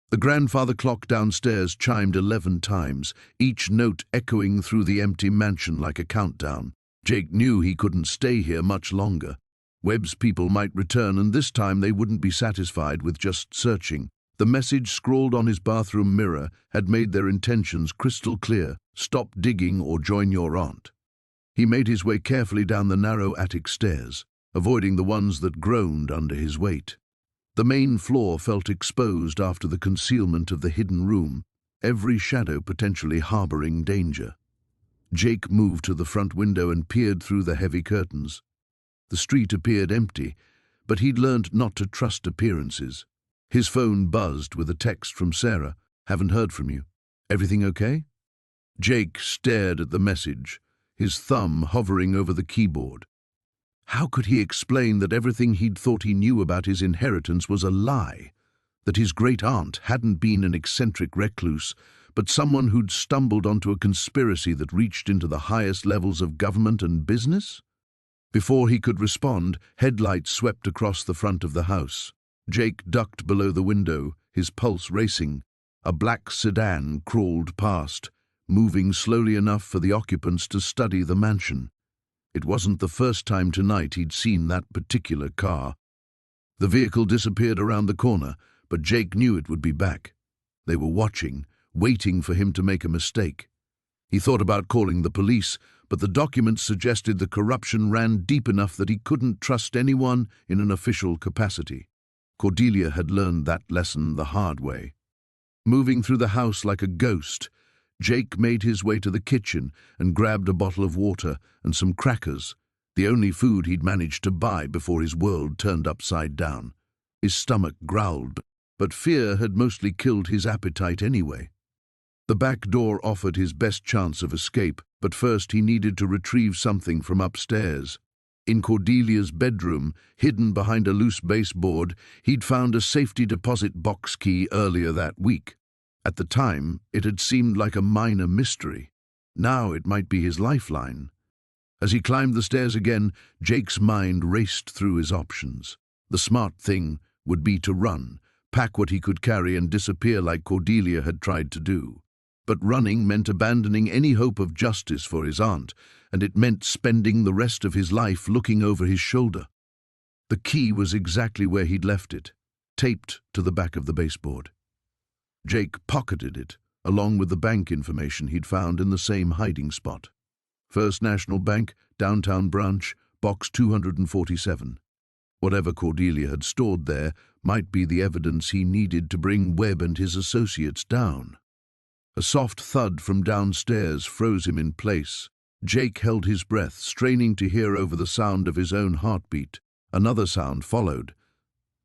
The grandfather clock downstairs chimed 11 times, each note echoing through the empty mansion like a countdown. Jake knew he couldn't stay here much longer. Webb's people might return, and this time they wouldn't be satisfied with just searching. The message scrawled on his bathroom mirror had made their intentions crystal clear: stop digging or join your aunt. He made his way carefully down the narrow attic stairs, avoiding the ones that groaned under his weight. The main floor felt exposed after the concealment of the hidden room, every shadow potentially harboring danger. Jake moved to the front window and peered through the heavy curtains. The street appeared empty, but he'd learned not to trust appearances. His phone buzzed with a text from Sarah. "Haven't heard from you. Everything okay?" Jake stared at the message, his thumb hovering over the keyboard. How could he explain that everything he'd thought he knew about his inheritance was a lie? That his great-aunt hadn't been an eccentric recluse, but someone who'd stumbled onto a conspiracy that reached into the highest levels of government and business? Before he could respond, headlights swept across the front of the house. Jake ducked below the window, his pulse racing. A black sedan crawled past, moving slowly enough for the occupants to study the mansion. It wasn't the first time tonight he'd seen that particular car. The vehicle disappeared around the corner, but Jake knew it would be back. They were watching, waiting for him to make a mistake. He thought about calling the police, but the documents suggested the corruption ran deep enough that he couldn't trust anyone in an official capacity. Cordelia had learned that lesson the hard way. Moving through the house like a ghost, Jake made his way to the kitchen and grabbed a bottle of water and some crackers, the only food he'd managed to buy before his world turned upside down. His stomach growled, but fear had mostly killed his appetite anyway. The back door offered his best chance of escape, but first he needed to retrieve something from upstairs. In Cordelia's bedroom, hidden behind a loose baseboard, he'd found a safety deposit box key earlier that week. At the time, it had seemed like a minor mystery. Now it might be his lifeline. As he climbed the stairs again, Jake's mind raced through his options. The smart thing would be to run, pack what he could carry and disappear like Cordelia had tried to do. But running meant abandoning any hope of justice for his aunt, and it meant spending the rest of his life looking over his shoulder. The key was exactly where he'd left it, taped to the back of the baseboard. Jake pocketed it, along with the bank information he'd found in the same hiding spot. First National Bank, Downtown Branch, Box 247. Whatever Cordelia had stored there might be the evidence he needed to bring Webb and his associates down. A soft thud from downstairs froze him in place. Jake held his breath, straining to hear over the sound of his own heartbeat. Another sound followed,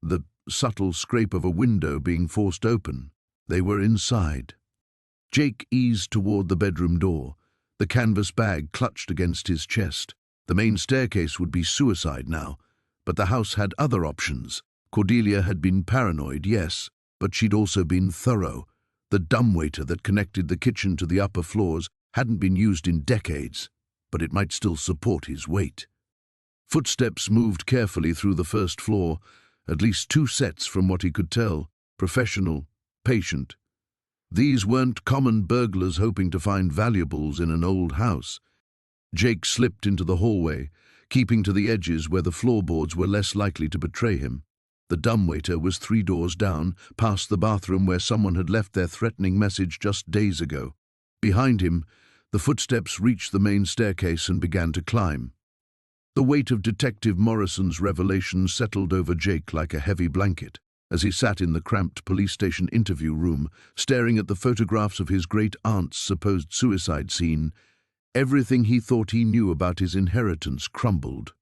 the subtle scrape of a window being forced open. They were inside. Jake eased toward the bedroom door, the canvas bag clutched against his chest. The main staircase would be suicide now, but the house had other options. Cordelia had been paranoid, yes, but she'd also been thorough. The dumbwaiter that connected the kitchen to the upper floors hadn't been used in decades, but it might still support his weight. Footsteps moved carefully through the first floor, at least 2 sets from what he could tell, professional, patient. These weren't common burglars hoping to find valuables in an old house. Jake slipped into the hallway, keeping to the edges where the floorboards were less likely to betray him. The dumbwaiter was 3 doors down, past the bathroom where someone had left their threatening message just days ago. Behind him, the footsteps reached the main staircase and began to climb. The weight of Detective Morrison's revelation settled over Jake like a heavy blanket as he sat in the cramped police station interview room, staring at the photographs of his great-aunt's supposed suicide scene. Everything he thought he knew about his inheritance crumbled.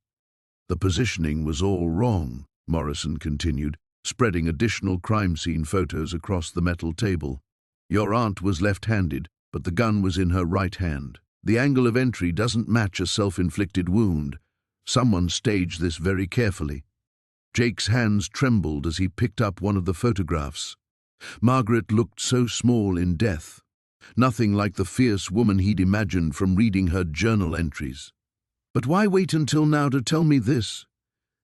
The positioning was all wrong, Morrison continued, spreading additional crime scene photos across the metal table. Your aunt was left-handed, but the gun was in her right hand. The angle of entry doesn't match a self-inflicted wound. Someone staged this very carefully. Jake's hands trembled as he picked up one of the photographs. Margaret looked so small in death, nothing like the fierce woman he'd imagined from reading her journal entries. But why wait until now to tell me this?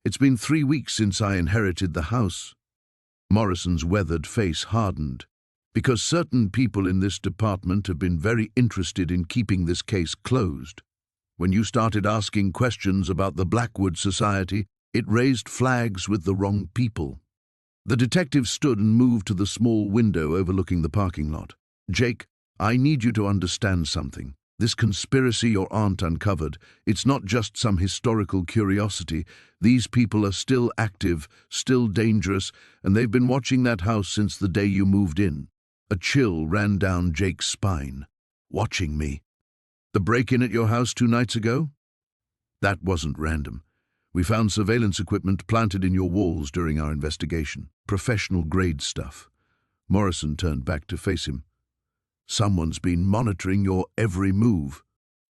It's been 3 weeks since I inherited the house. Morrison's weathered face hardened. Because certain people in this department have been very interested in keeping this case closed. When you started asking questions about the Blackwood Society, it raised flags with the wrong people. The detective stood and moved to the small window overlooking the parking lot. Jake, I need you to understand something. This conspiracy your aunt uncovered, it's not just some historical curiosity. These people are still active, still dangerous, and they've been watching that house since the day you moved in. A chill ran down Jake's spine. Watching me. The break-in at your house 2 nights ago? That wasn't random. We found surveillance equipment planted in your walls during our investigation. Professional-grade stuff. Morrison turned back to face him. Someone's been monitoring your every move.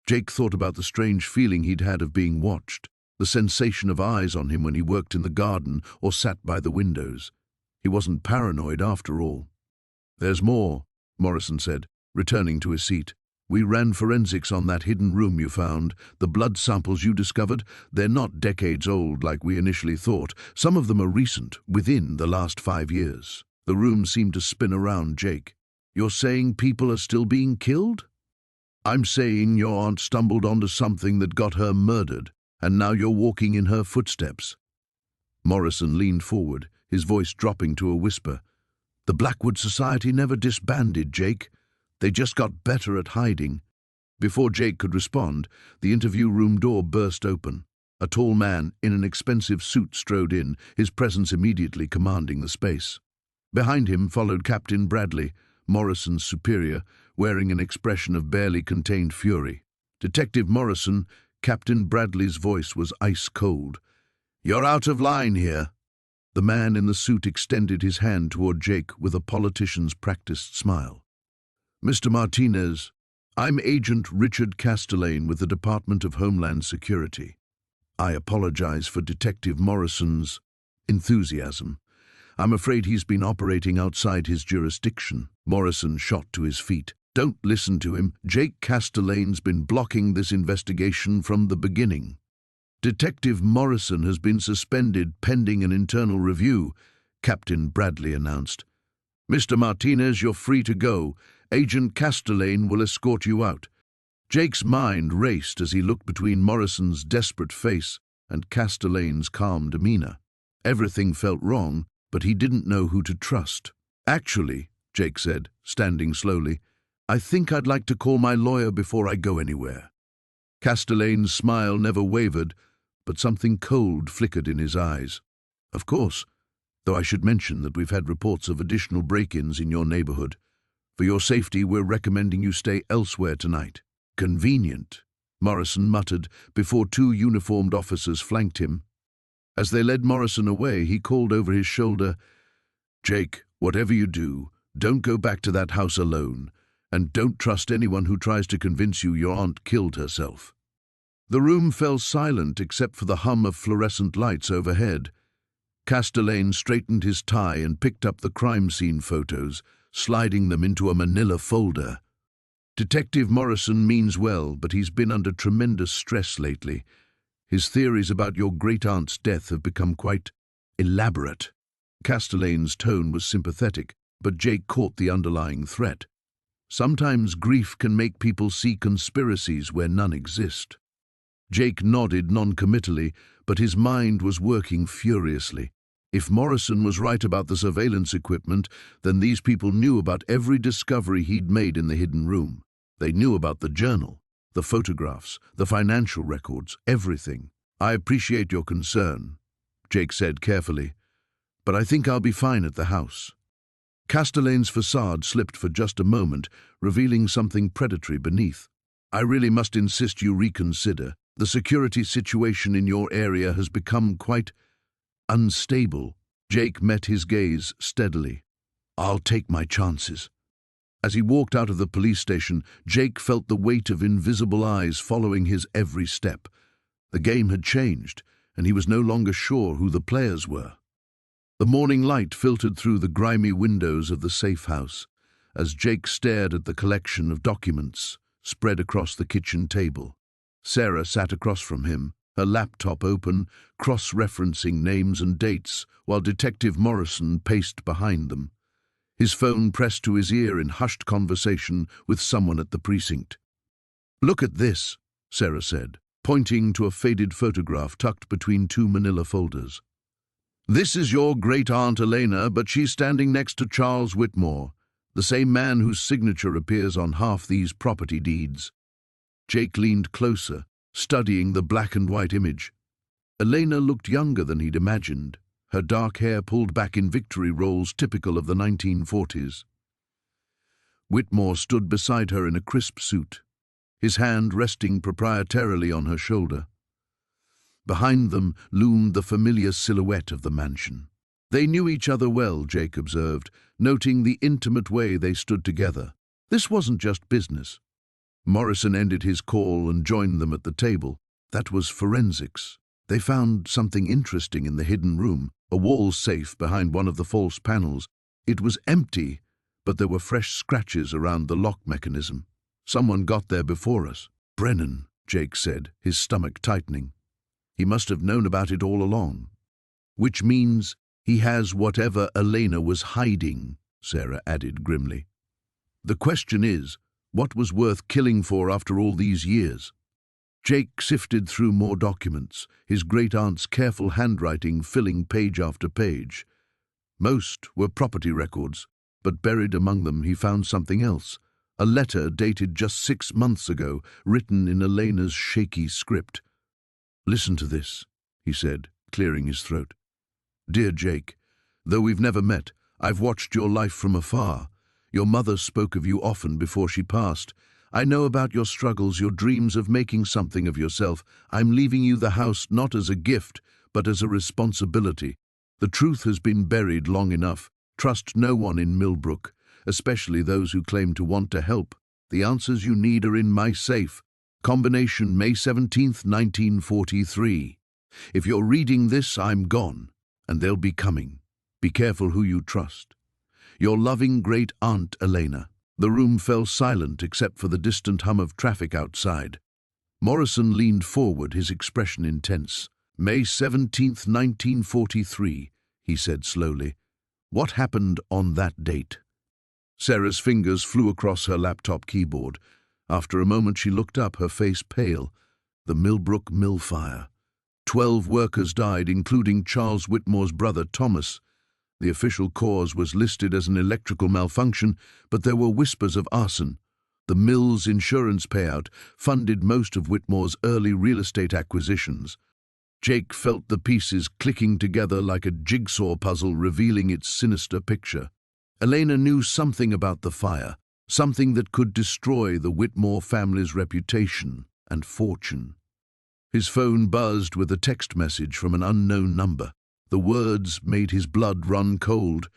Jake thought about the strange feeling he'd had of being watched, the sensation of eyes on him when he worked in the garden or sat by the windows. He wasn't paranoid after all. There's more, Morrison said, returning to his seat. We ran forensics on that hidden room you found. The blood samples you discovered, they're not decades old like we initially thought. Some of them are recent, within the last 5 years. The room seemed to spin around Jake. You're saying people are still being killed? I'm saying your aunt stumbled onto something that got her murdered, and now you're walking in her footsteps. Morrison leaned forward, his voice dropping to a whisper. The Blackwood Society never disbanded, Jake. They just got better at hiding. Before Jake could respond, the interview room door burst open. A tall man in an expensive suit strode in, his presence immediately commanding the space. Behind him followed Captain Bradley, Morrison's superior, wearing an expression of barely contained fury. Detective Morrison, Captain Bradley's voice was ice-cold. You're out of line here. The man in the suit extended his hand toward Jake with a politician's practiced smile. Mr. Martinez, I'm Agent Richard Castellane with the Department of Homeland Security. I apologize for Detective Morrison's enthusiasm. I'm afraid he's been operating outside his jurisdiction. Morrison shot to his feet. Don't listen to him. Jake Castellane's been blocking this investigation from the beginning. Detective Morrison has been suspended pending an internal review, Captain Bradley announced. Mr. Martinez, you're free to go. Agent Castellane will escort you out. Jake's mind raced as he looked between Morrison's desperate face and Castellane's calm demeanor. Everything felt wrong, but he didn't know who to trust. Actually, Jake said, standing slowly. "I think I'd like to call my lawyer before I go anywhere." Castellane's smile never wavered, but something cold flickered in his eyes. "Of course, though I should mention that we've had reports of additional break-ins in your neighborhood. For your safety, we're recommending you stay elsewhere tonight." "Convenient," Morrison muttered before two uniformed officers flanked him. As they led Morrison away, he called over his shoulder, "Jake, whatever you do, don't go back to that house alone, and don't trust anyone who tries to convince you your aunt killed herself." The room fell silent except for the hum of fluorescent lights overhead. Castelaine straightened his tie and picked up the crime scene photos, sliding them into a manila folder. "Detective Morrison means well, but he's been under tremendous stress lately. His theories about your great-aunt's death have become quite elaborate." Castelaine's tone was sympathetic, but Jake caught the underlying threat. "Sometimes grief can make people see conspiracies where none exist." Jake nodded non-committally, but his mind was working furiously. If Morrison was right about the surveillance equipment, then these people knew about every discovery he'd made in the hidden room. They knew about the journal, the photographs, the financial records, everything. "I appreciate your concern," Jake said carefully, "but I think I'll be fine at the house." Castelaine's facade slipped for just a moment, revealing something predatory beneath. "I really must insist you reconsider. The security situation in your area has become quite unstable." Jake met his gaze steadily. "I'll take my chances." As he walked out of the police station, Jake felt the weight of invisible eyes following his every step. The game had changed, and he was no longer sure who the players were. The morning light filtered through the grimy windows of the safe house as Jake stared at the collection of documents spread across the kitchen table. Sarah sat across from him, her laptop open, cross-referencing names and dates, while Detective Morrison paced behind them, his phone pressed to his ear in hushed conversation with someone at the precinct. "Look at this," Sarah said, pointing to a faded photograph tucked between two manila folders. "This is your great-aunt Elena, but she's standing next to Charles Whitmore, the same man whose signature appears on half these property deeds." Jake leaned closer, studying the black-and-white image. Elena looked younger than he'd imagined, her dark hair pulled back in victory rolls typical of the 1940s. Whitmore stood beside her in a crisp suit, his hand resting proprietarily on her shoulder. Behind them loomed the familiar silhouette of the mansion. They knew each other well, Jake observed, noting the intimate way they stood together. This wasn't just business. Morrison ended his call and joined them at the table. That was forensics. They found something interesting in the hidden room, a wall safe behind one of the false panels. It was empty, but there were fresh scratches around the lock mechanism. "Someone got there before us." "Brennan," Jake said, his stomach tightening. "He must have known about it all along." "Which means he has whatever Elena was hiding," Sarah added grimly. "The question is, what was worth killing for after all these years?" Jake sifted through more documents, his great-aunt's careful handwriting filling page after page. Most were property records, but buried among them he found something else, a letter dated just 6 months ago, written in Elena's shaky script. "Listen to this," he said, clearing his throat. "Dear Jake, though we've never met, I've watched your life from afar. Your mother spoke of you often before she passed. I know about your struggles, your dreams of making something of yourself. I'm leaving you the house not as a gift, but as a responsibility. The truth has been buried long enough. Trust no one in Millbrook, especially those who claim to want to help. The answers you need are in my safe. Combination May 17th, 1943. If you're reading this, I'm gone, and they'll be coming. Be careful who you trust. Your loving great-aunt Elena." The room fell silent except for the distant hum of traffic outside. Morrison leaned forward, his expression intense. "May 17th, 1943, he said slowly. "What happened on that date?" Sarah's fingers flew across her laptop keyboard. After a moment she looked up, her face pale. "The Millbrook mill fire. 12 workers died, including Charles Whitmore's brother Thomas. The official cause was listed as an electrical malfunction, but there were whispers of arson. The mill's insurance payout funded most of Whitmore's early real estate acquisitions. Jake felt the pieces clicking together like a jigsaw puzzle, revealing its sinister picture. Elena knew something about the fire, something that could destroy the Whitmore family's reputation and fortune. His phone buzzed with a text message from an unknown number. The words made his blood run cold.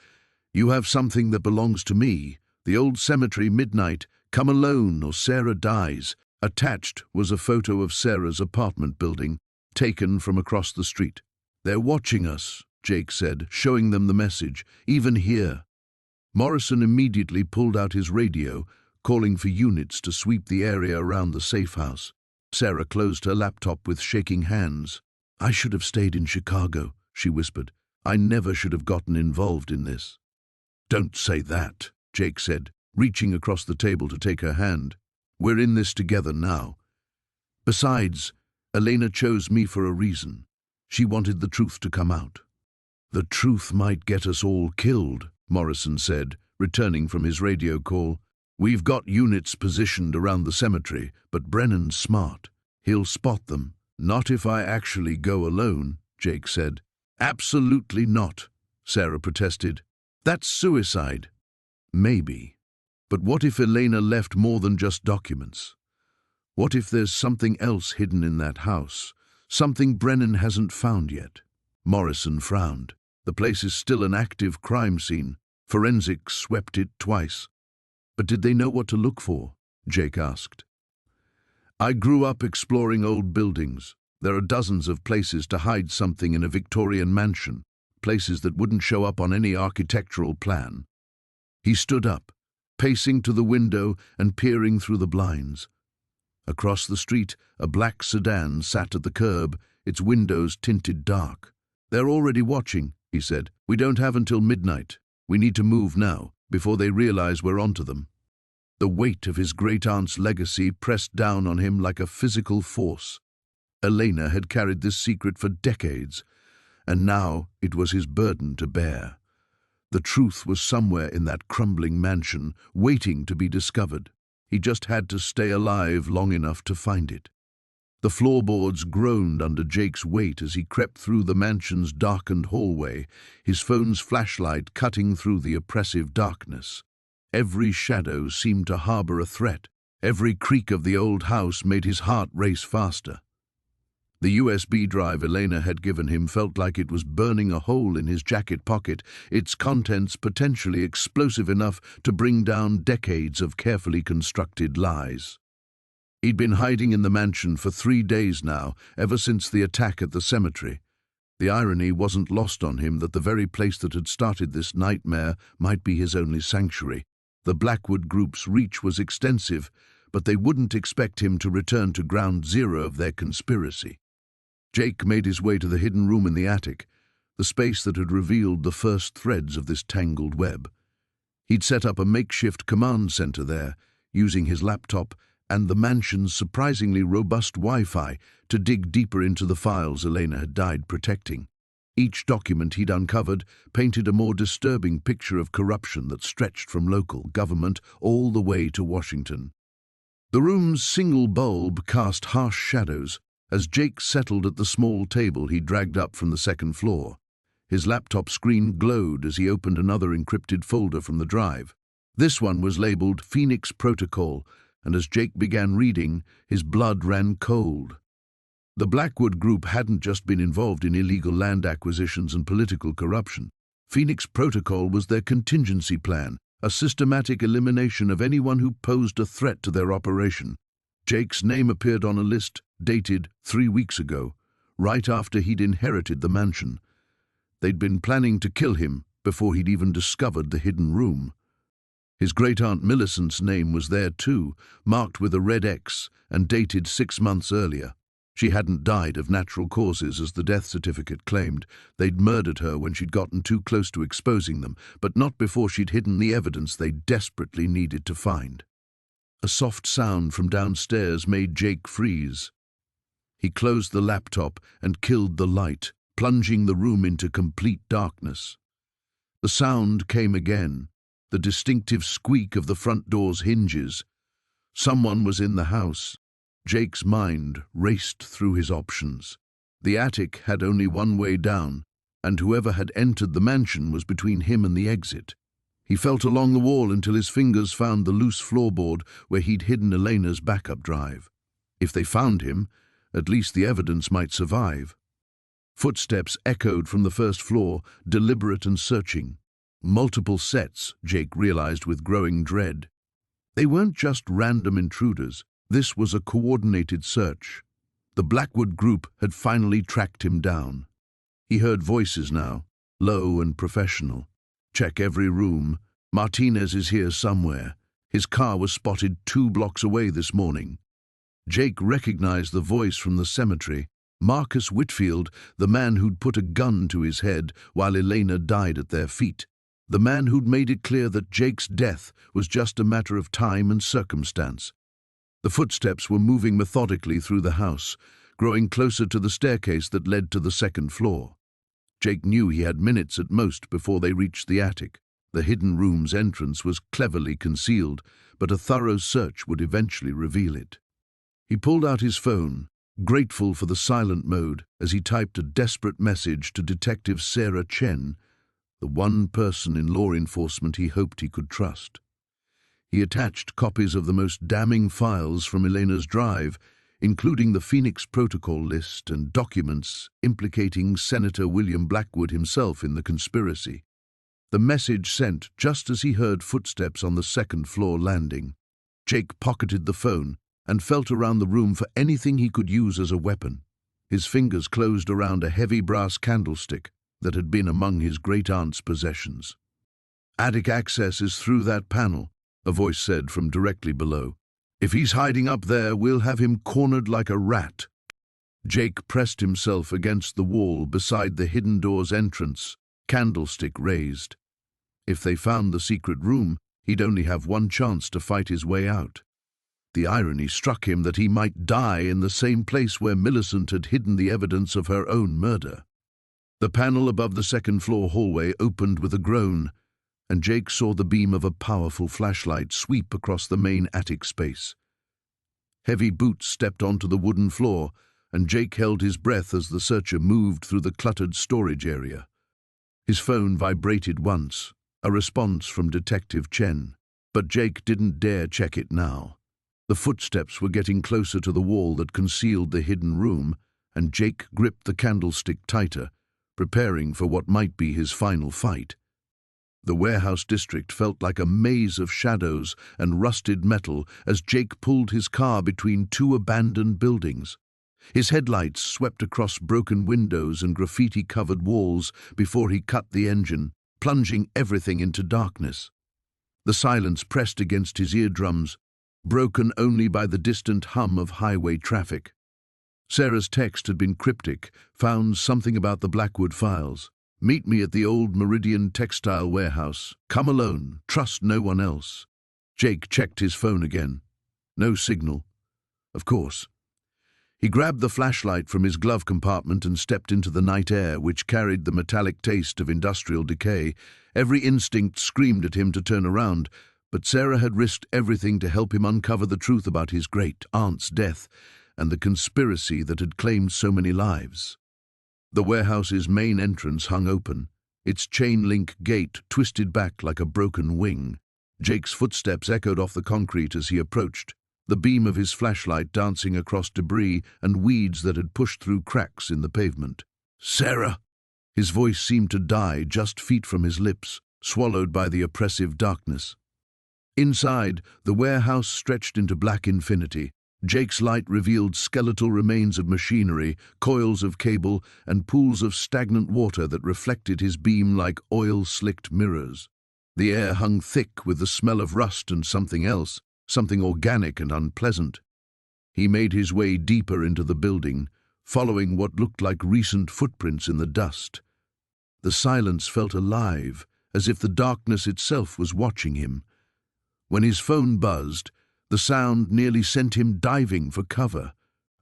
"You have something that belongs to me. The old cemetery, midnight. Come alone or Sarah dies." Attached was a photo of Sarah's apartment building, taken from across the street. "They're watching us," Jake said, showing them the message, "even here." Morrison immediately pulled out his radio, calling for units to sweep the area around the safe house. Sarah closed her laptop with shaking hands. "I should have stayed in Chicago," she whispered. "I never should have gotten involved in this." "Don't say that," Jake said, reaching across the table to take her hand. "We're in this together now. Besides, Elena chose me for a reason. She wanted the truth to come out." "The truth might get us all killed," Morrison said, returning from his radio call. "We've got units positioned around the cemetery, but Brennan's smart. He'll spot them." "Not if I actually go alone," Jake said. "Absolutely not," Sarah protested. "That's suicide." "Maybe. But what if Elena left more than just documents? What if there's something else hidden in that house? Something Brennan hasn't found yet?" Morrison frowned. "The place is still an active crime scene. Forensics swept it twice." "But did they know what to look for?" Jake asked. "I grew up exploring old buildings. There are dozens of places to hide something in a Victorian mansion, places that wouldn't show up on any architectural plan." He stood up, pacing to the window and peering through the blinds. Across the street, a black sedan sat at the curb, its windows tinted dark. "They're already watching," he said. "We don't have until midnight. We need to move now, before they realize we're onto them." The weight of his great-aunt's legacy pressed down on him like a physical force. Elena had carried this secret for decades, and now it was his burden to bear. The truth was somewhere in that crumbling mansion, waiting to be discovered. He just had to stay alive long enough to find it. The floorboards groaned under Jake's weight as he crept through the mansion's darkened hallway, his phone's flashlight cutting through the oppressive darkness. Every shadow seemed to harbor a threat. Every creak of the old house made his heart race faster. The USB drive Elena had given him felt like it was burning a hole in his jacket pocket, its contents potentially explosive enough to bring down decades of carefully constructed lies. He'd been hiding in the mansion for 3 days now, ever since the attack at the cemetery. The irony wasn't lost on him that the very place that had started this nightmare might be his only sanctuary. The Blackwood group's reach was extensive, but they wouldn't expect him to return to ground zero of their conspiracy. Jake made his way to the hidden room in the attic, the space that had revealed the first threads of this tangled web. He'd set up a makeshift command center there, using his laptop and the mansion's surprisingly robust Wi-Fi to dig deeper into the files Elena had died protecting. Each document he'd uncovered painted a more disturbing picture of corruption that stretched from local government all the way to Washington. The room's single bulb cast harsh shadows as Jake settled at the small table he dragged up from the second floor. His laptop screen glowed as he opened another encrypted folder from the drive. This one was labeled Phoenix Protocol, and as Jake began reading, his blood ran cold. The Blackwood Group hadn't just been involved in illegal land acquisitions and political corruption. Phoenix Protocol was their contingency plan, a systematic elimination of anyone who posed a threat to their operation. Jake's name appeared on a list dated 3 weeks ago, right after he'd inherited the mansion. They'd been planning to kill him before he'd even discovered the hidden room. His great-aunt Millicent's name was there too, marked with a red X and dated 6 months earlier. She hadn't died of natural causes, as the death certificate claimed. They'd murdered her when she'd gotten too close to exposing them, but not before she'd hidden the evidence they desperately needed to find. A soft sound from downstairs made Jake freeze. He closed the laptop and killed the light, plunging the room into complete darkness. The sound came again, the distinctive squeak of the front door's hinges. Someone was in the house. Jake's mind raced through his options. The attic had only one way down, and whoever had entered the mansion was between him and the exit. He felt along the wall until his fingers found the loose floorboard where he'd hidden Elena's backup drive. If they found him, at least the evidence might survive. Footsteps echoed from the first floor, deliberate and searching. Multiple sets, Jake realized with growing dread. They weren't just random intruders. This was a coordinated search. The Blackwood group had finally tracked him down. He heard voices now, low and professional. Check every room. Martinez is here somewhere. His car was spotted 2 blocks away this morning. Jake recognized the voice from the cemetery. Marcus Whitfield, the man who'd put a gun to his head while Elena died at their feet. The man who'd made it clear that Jake's death was just a matter of time and circumstance. The footsteps were moving methodically through the house, growing closer to the staircase that led to the second floor. Jake knew he had minutes at most before they reached the attic. The hidden room's entrance was cleverly concealed, but a thorough search would eventually reveal it. He pulled out his phone, grateful for the silent mode, as he typed a desperate message to Detective Sarah Chen, the one person in law enforcement he hoped he could trust. He attached copies of the most damning files from Elena's drive, including the Phoenix Protocol list and documents implicating Senator William Blackwood himself in the conspiracy. The message sent just as he heard footsteps on the second-floor landing. Jake pocketed the phone and felt around the room for anything he could use as a weapon. His fingers closed around a heavy brass candlestick that had been among his great-aunt's possessions. "Attic access is through that panel," a voice said from directly below. "If he's hiding up there, we'll have him cornered like a rat." Jake pressed himself against the wall beside the hidden door's entrance, candlestick raised. If they found the secret room, he'd only have one chance to fight his way out. The irony struck him that he might die in the same place where Millicent had hidden the evidence of her own murder. The panel above the second-floor hallway opened with a groan, and Jake saw the beam of a powerful flashlight sweep across the main attic space. Heavy boots stepped onto the wooden floor, and Jake held his breath as the searcher moved through the cluttered storage area. His phone vibrated once, a response from Detective Chen, but Jake didn't dare check it now. The footsteps were getting closer to the wall that concealed the hidden room, and Jake gripped the candlestick tighter, preparing for what might be his final fight. The warehouse district felt like a maze of shadows and rusted metal as Jake pulled his car between 2 abandoned buildings. His headlights swept across broken windows and graffiti-covered walls before he cut the engine, plunging everything into darkness. The silence pressed against his eardrums, broken only by the distant hum of highway traffic. Sarah's text had been cryptic, found something about the Blackwood files. "Meet me at the old Meridian textile warehouse. Come alone. Trust no one else." Jake checked his phone again. No signal. Of course. He grabbed the flashlight from his glove compartment and stepped into the night air, which carried the metallic taste of industrial decay. Every instinct screamed at him to turn around, but Sarah had risked everything to help him uncover the truth about his great-aunt's death and the conspiracy that had claimed so many lives. The warehouse's main entrance hung open, its chain-link gate twisted back like a broken wing. Jake's footsteps echoed off the concrete as he approached, the beam of his flashlight dancing across debris and weeds that had pushed through cracks in the pavement. "Sarah!" His voice seemed to die just feet from his lips, swallowed by the oppressive darkness. Inside, the warehouse stretched into black infinity. Jake's light revealed skeletal remains of machinery, coils of cable, and pools of stagnant water that reflected his beam like oil-slicked mirrors. The air hung thick with the smell of rust and something else, something organic and unpleasant. He made his way deeper into the building, following what looked like recent footprints in the dust. The silence felt alive, as if the darkness itself was watching him. When his phone buzzed, the sound nearly sent him diving for cover.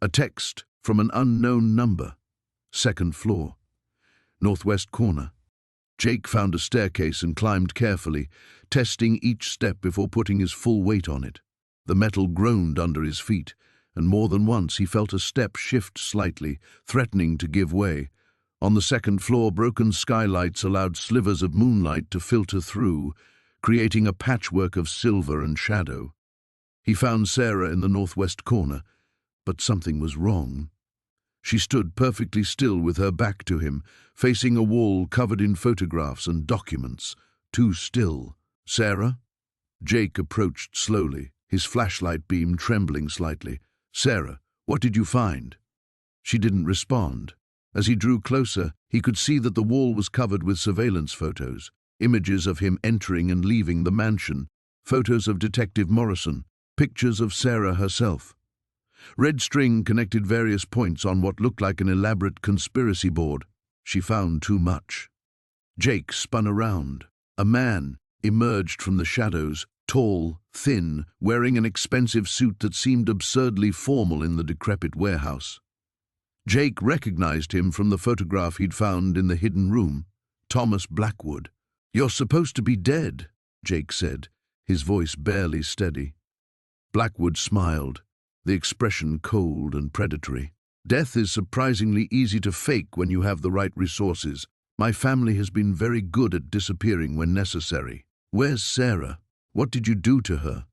A text from an unknown number. Second floor. Northwest corner. Jake found a staircase and climbed carefully, testing each step before putting his full weight on it. The metal groaned under his feet, and more than once he felt a step shift slightly, threatening to give way. On the second floor, broken skylights allowed slivers of moonlight to filter through, creating a patchwork of silver and shadow. He found Sarah in the northwest corner, but something was wrong. She stood perfectly still with her back to him, facing a wall covered in photographs and documents. Too still. "Sarah?" Jake approached slowly, his flashlight beam trembling slightly. "Sarah, what did you find?" She didn't respond. As he drew closer, he could see that the wall was covered with surveillance photos, images of him entering and leaving the mansion, photos of Detective Morrison, pictures of Sarah herself. Red string connected various points on what looked like an elaborate conspiracy board. She found too much. Jake spun around. A man emerged from the shadows, tall, thin, wearing an expensive suit that seemed absurdly formal in the decrepit warehouse. Jake recognized him from the photograph he'd found in the hidden room. Thomas Blackwood. "You're supposed to be dead," Jake said, his voice barely steady. Blackwood smiled, the expression cold and predatory. "Death is surprisingly easy to fake when you have the right resources. My family has been very good at disappearing when necessary." "Where's Sarah? What did you do to her?"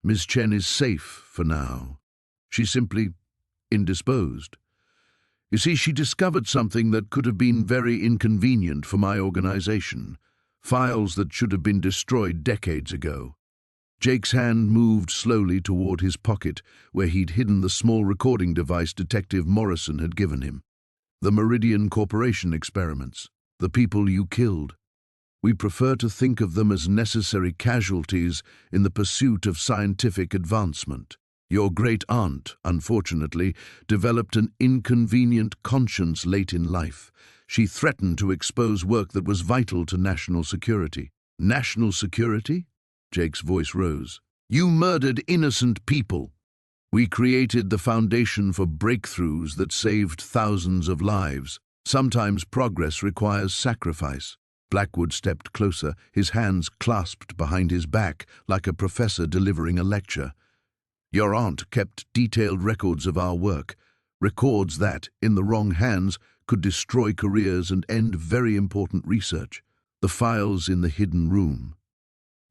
"Miss Chen is safe for now. She's simply indisposed. You see, she discovered something that could have been very inconvenient for my organization. Files that should have been destroyed decades ago." Jake's hand moved slowly toward his pocket, where he'd hidden the small recording device Detective Morrison had given him. "The Meridian Corporation experiments. The people you killed. We prefer to think of them as necessary casualties in the pursuit of scientific advancement. Your great-aunt, unfortunately, developed an inconvenient conscience late in life. She threatened to expose work that was vital to national security." "National security?" Jake's voice rose. "You murdered innocent people. We created the foundation for breakthroughs that saved thousands of lives. Sometimes progress requires sacrifice." Blackwood stepped closer, his hands clasped behind his back like a professor delivering a lecture. "Your aunt kept detailed records of our work, records that, in the wrong hands, could destroy careers and end very important research. The files in the hidden room.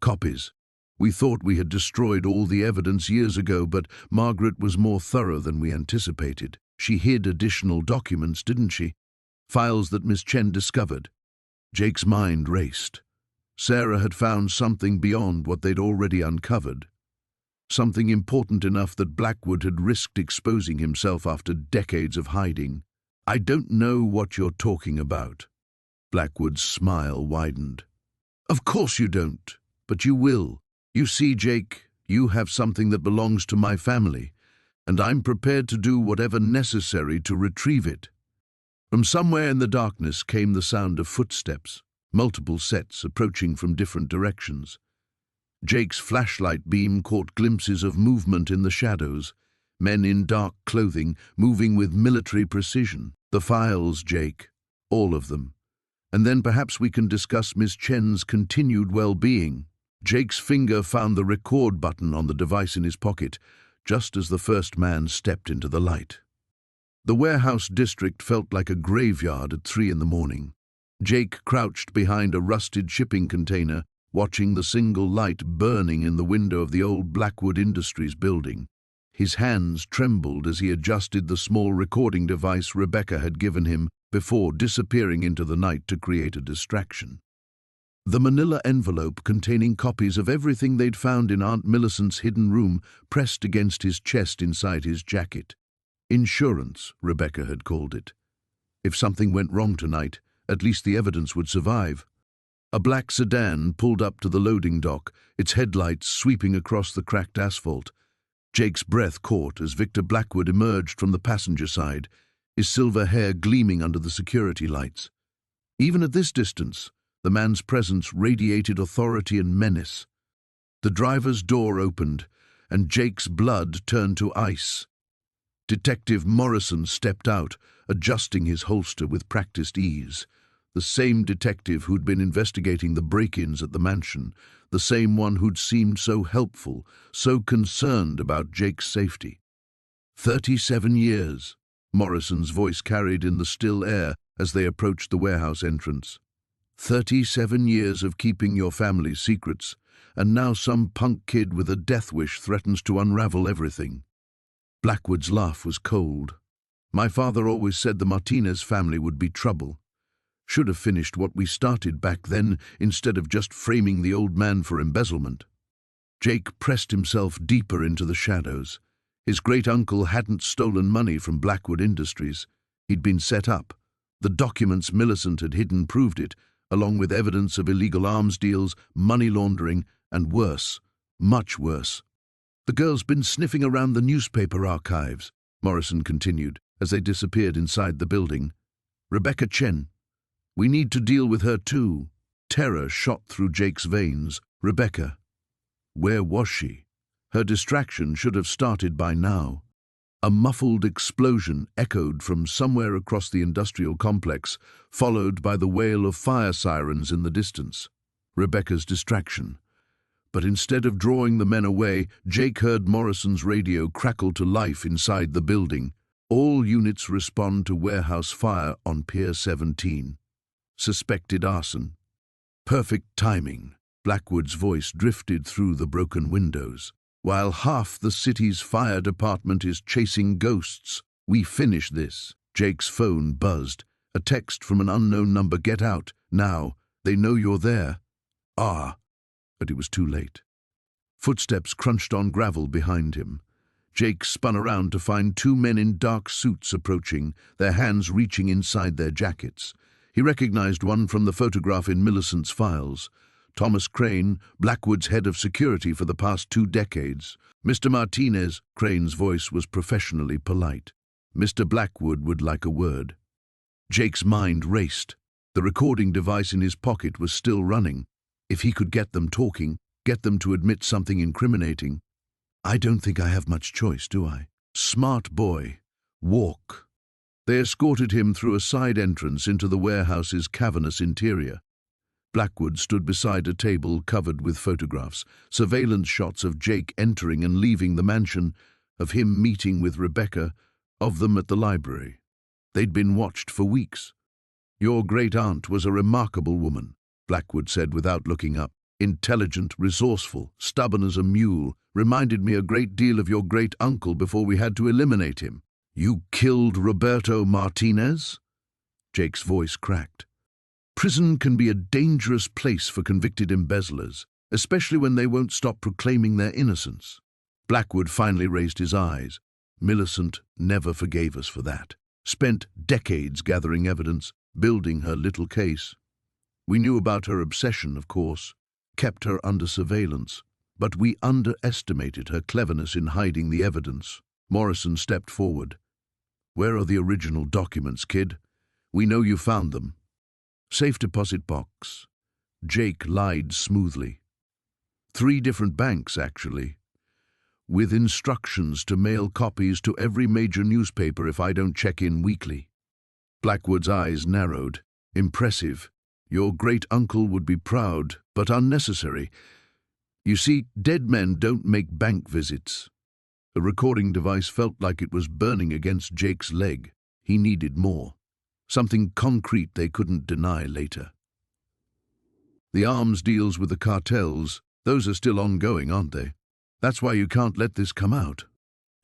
Copies. We thought we had destroyed all the evidence years ago, but Margaret was more thorough than we anticipated. She hid additional documents, didn't she? Files that Miss Chen discovered." Jake's mind raced. Sarah had found something beyond what they'd already uncovered. Something important enough that Blackwood had risked exposing himself after decades of hiding. "I don't know what you're talking about." Blackwood's smile widened. "Of course you don't. But you will. You see, Jake, you have something that belongs to my family, and I'm prepared to do whatever necessary to retrieve it." From somewhere in the darkness came the sound of footsteps, multiple sets approaching from different directions. Jake's flashlight beam caught glimpses of movement in the shadows, men in dark clothing moving with military precision. "The files, Jake, all of them. And then perhaps we can discuss Miss Chen's continued well-being." Jake's finger found the record button on the device in his pocket, just as the first man stepped into the light. The warehouse district felt like a graveyard at 3 a.m. Jake crouched behind a rusted shipping container, watching the single light burning in the window of the old Blackwood Industries building. His hands trembled as he adjusted the small recording device Rebecca had given him before disappearing into the night to create a distraction. The manila envelope containing copies of everything they'd found in Aunt Millicent's hidden room pressed against his chest inside his jacket. Insurance, Rebecca had called it. If something went wrong tonight, at least the evidence would survive. A black sedan pulled up to the loading dock, its headlights sweeping across the cracked asphalt. Jake's breath caught as Victor Blackwood emerged from the passenger side, his silver hair gleaming under the security lights. Even at this distance, the man's presence radiated authority and menace. The driver's door opened, and Jake's blood turned to ice. Detective Morrison stepped out, adjusting his holster with practiced ease. The same detective who'd been investigating the break-ins at the mansion, the same one who'd seemed so helpful, so concerned about Jake's safety. 37 years, Morrison's voice carried in the still air as they approached the warehouse entrance. 37 years of keeping your family's secrets, and now some punk kid with a death wish threatens to unravel everything. Blackwood's laugh was cold. My father always said the Martinez family would be trouble. Should have finished what we started back then instead of just framing the old man for embezzlement. Jake pressed himself deeper into the shadows. His great-uncle hadn't stolen money from Blackwood Industries. He'd been set up. The documents Millicent had hidden proved it, along with evidence of illegal arms deals, money laundering, and worse, much worse. The girl's been sniffing around the newspaper archives, Morrison continued, as they disappeared inside the building. Rebecca Chen. We need to deal with her too. Terror shot through Jake's veins. Rebecca. Where was she? Her distraction should have started by now. A muffled explosion echoed from somewhere across the industrial complex, followed by the wail of fire sirens in the distance. Rebecca's distraction. But instead of drawing the men away, Jake heard Morrison's radio crackle to life inside the building. All units respond to warehouse fire on Pier 17. Suspected arson. Perfect timing. Blackwood's voice drifted through the broken windows. While half the city's fire department is chasing ghosts, we finish this. Jake's phone buzzed. A text from an unknown number. Get out, now. They know you're there. Ah. But it was too late. Footsteps crunched on gravel behind him. Jake spun around to find two men in dark suits approaching, their hands reaching inside their jackets. He recognized one from the photograph in Millicent's files. Thomas Crane, Blackwood's head of security for the past 2 decades. Mr. Martinez, Crane's voice was professionally polite. Mr. Blackwood would like a word. Jake's mind raced. The recording device in his pocket was still running. If he could get them talking, get them to admit something incriminating. I don't think I have much choice, do I? Smart boy. Walk. They escorted him through a side entrance into the warehouse's cavernous interior. Blackwood stood beside a table covered with photographs, surveillance shots of Jake entering and leaving the mansion, of him meeting with Rebecca, of them at the library. They'd been watched for weeks. Your great-aunt was a remarkable woman, Blackwood said without looking up. Intelligent, resourceful, stubborn as a mule, reminded me a great deal of your great-uncle before we had to eliminate him. You killed Roberto Martinez? Jake's voice cracked. Prison can be a dangerous place for convicted embezzlers, especially when they won't stop proclaiming their innocence. Blackwood finally raised his eyes. Millicent never forgave us for that. Spent decades gathering evidence, building her little case. We knew about her obsession, of course, kept her under surveillance, but we underestimated her cleverness in hiding the evidence. Morrison stepped forward. Where are the original documents, kid? We know you found them. Safe deposit box. Jake lied smoothly. 3 different banks, actually, with instructions to mail copies to every major newspaper if I don't check in weekly. Blackwood's eyes narrowed. Impressive. Your great-uncle would be proud, but unnecessary. You see, dead men don't make bank visits. The recording device felt like it was burning against Jake's leg. He needed more. Something concrete they couldn't deny later. The arms deals with the cartels, those are still ongoing, aren't they? That's why you can't let this come out.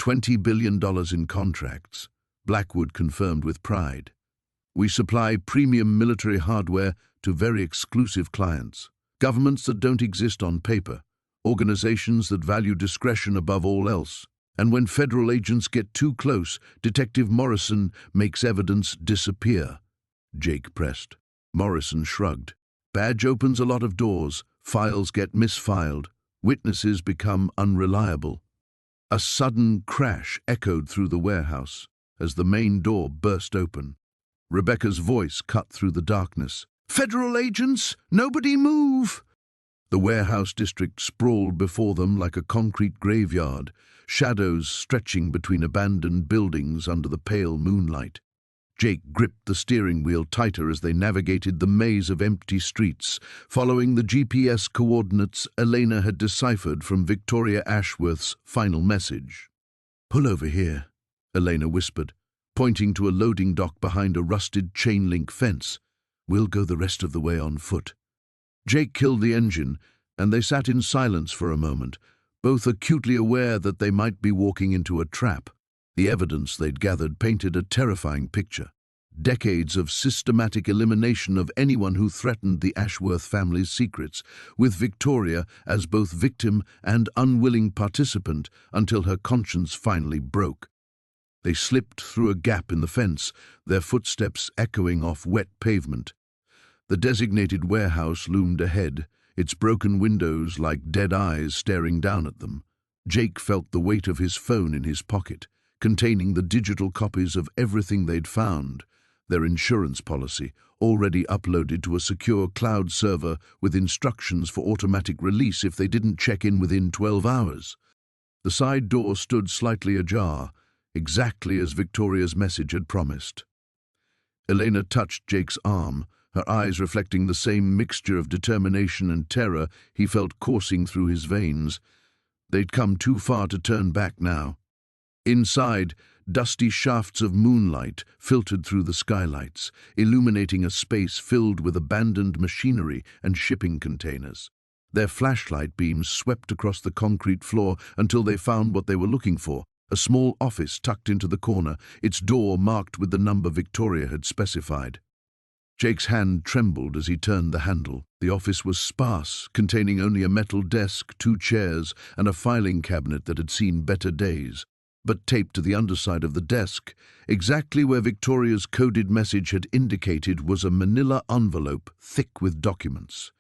$20 billion in contracts, Blackwood confirmed with pride. We supply premium military hardware to very exclusive clients, governments that don't exist on paper, organizations that value discretion above all else. And when federal agents get too close, Detective Morrison makes evidence disappear. Jake pressed. Morrison shrugged. Badge opens a lot of doors, files get misfiled, witnesses become unreliable. A sudden crash echoed through the warehouse as the main door burst open. Rebecca's voice cut through the darkness. Federal agents, nobody move! The warehouse district sprawled before them like a concrete graveyard, shadows stretching between abandoned buildings under the pale moonlight. Jake gripped the steering wheel tighter as they navigated the maze of empty streets, following the GPS coordinates Elena had deciphered from Victoria Ashworth's final message. "Pull over here," Elena whispered, pointing to a loading dock behind a rusted chain-link fence. "We'll go the rest of the way on foot." Jake killed the engine, and they sat in silence for a moment, both acutely aware that they might be walking into a trap. The evidence they'd gathered painted a terrifying picture. Decades of systematic elimination of anyone who threatened the Ashworth family's secrets, with Victoria as both victim and unwilling participant until her conscience finally broke. They slipped through a gap in the fence, their footsteps echoing off wet pavement. The designated warehouse loomed ahead, its broken windows like dead eyes staring down at them. Jake felt the weight of his phone in his pocket, containing the digital copies of everything they'd found, their insurance policy, already uploaded to a secure cloud server with instructions for automatic release if they didn't check in within 12 hours. The side door stood slightly ajar, exactly as Victoria's message had promised. Elena touched Jake's arm, her eyes reflecting the same mixture of determination and terror he felt coursing through his veins. They'd come too far to turn back now. Inside, dusty shafts of moonlight filtered through the skylights, illuminating a space filled with abandoned machinery and shipping containers. Their flashlight beams swept across the concrete floor until they found what they were looking for, a small office tucked into the corner, its door marked with the number Victoria had specified. Jake's hand trembled as he turned the handle. The office was sparse, containing only a metal desk, 2 chairs, and a filing cabinet that had seen better days. But taped to the underside of the desk, exactly where Victoria's coded message had indicated, was a manila envelope thick with documents.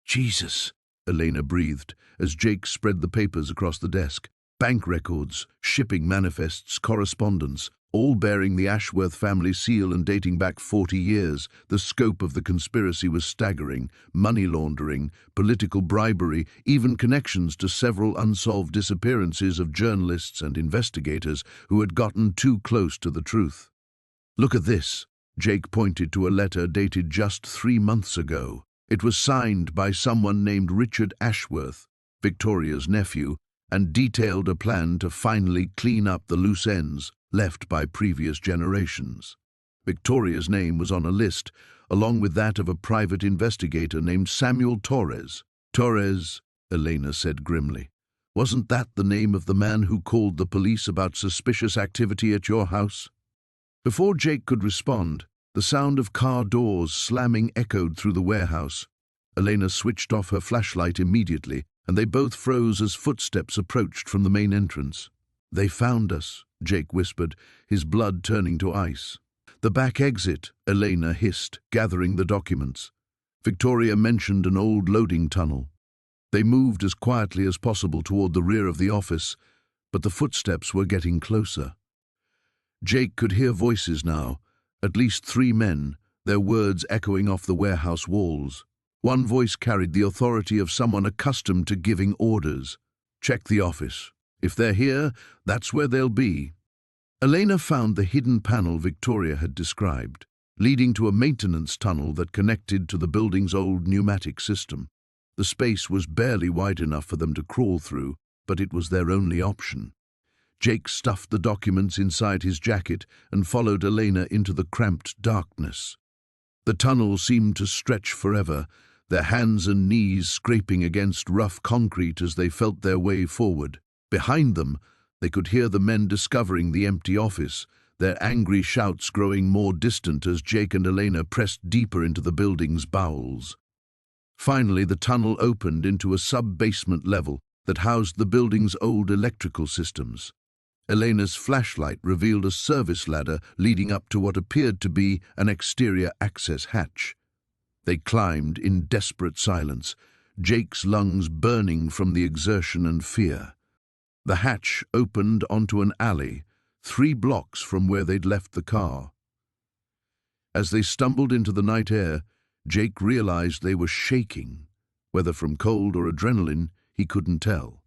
"Jesus," Elena breathed as Jake spread the papers across the desk. Bank records, shipping manifests, correspondence, all bearing the Ashworth family seal and dating back 40 years. The scope of the conspiracy was staggering: money laundering, political bribery, even connections to several unsolved disappearances of journalists and investigators who had gotten too close to the truth. "Look at this." Jake pointed to a letter dated just 3 months ago. It was signed by someone named Richard Ashworth, Victoria's nephew, and detailed a plan to finally clean up the loose ends left by previous generations. Victoria's name was on a list, along with that of a private investigator named Samuel Torres. "Torres," Elena said grimly. "Wasn't that the name of the man who called the police about suspicious activity at your house?" Before Jake could respond, the sound of car doors slamming echoed through the warehouse. Elena switched off her flashlight immediately, and they both froze as footsteps approached from the main entrance. "They found us," Jake whispered, his blood turning to ice. "The back exit," Elena hissed, gathering the documents. Victoria mentioned an old loading tunnel. They moved as quietly as possible toward the rear of the office, but the footsteps were getting closer. Jake could hear voices now, at least 3 men, their words echoing off the warehouse walls. One voice carried the authority of someone accustomed to giving orders. "Check the office. If they're here, that's where they'll be." Elena found the hidden panel Victoria had described, leading to a maintenance tunnel that connected to the building's old pneumatic system. The space was barely wide enough for them to crawl through, but it was their only option. Jake stuffed the documents inside his jacket and followed Elena into the cramped darkness. The tunnel seemed to stretch forever, their hands and knees scraping against rough concrete as they felt their way forward. Behind them, they could hear the men discovering the empty office, their angry shouts growing more distant as Jake and Elena pressed deeper into the building's bowels. Finally, the tunnel opened into a sub-basement level that housed the building's old electrical systems. Elena's flashlight revealed a service ladder leading up to what appeared to be an exterior access hatch. They climbed in desperate silence, Jake's lungs burning from the exertion and fear. The hatch opened onto an alley, 3 blocks from where they'd left the car. As they stumbled into the night air, Jake realized they were shaking. Whether from cold or adrenaline, he couldn't tell.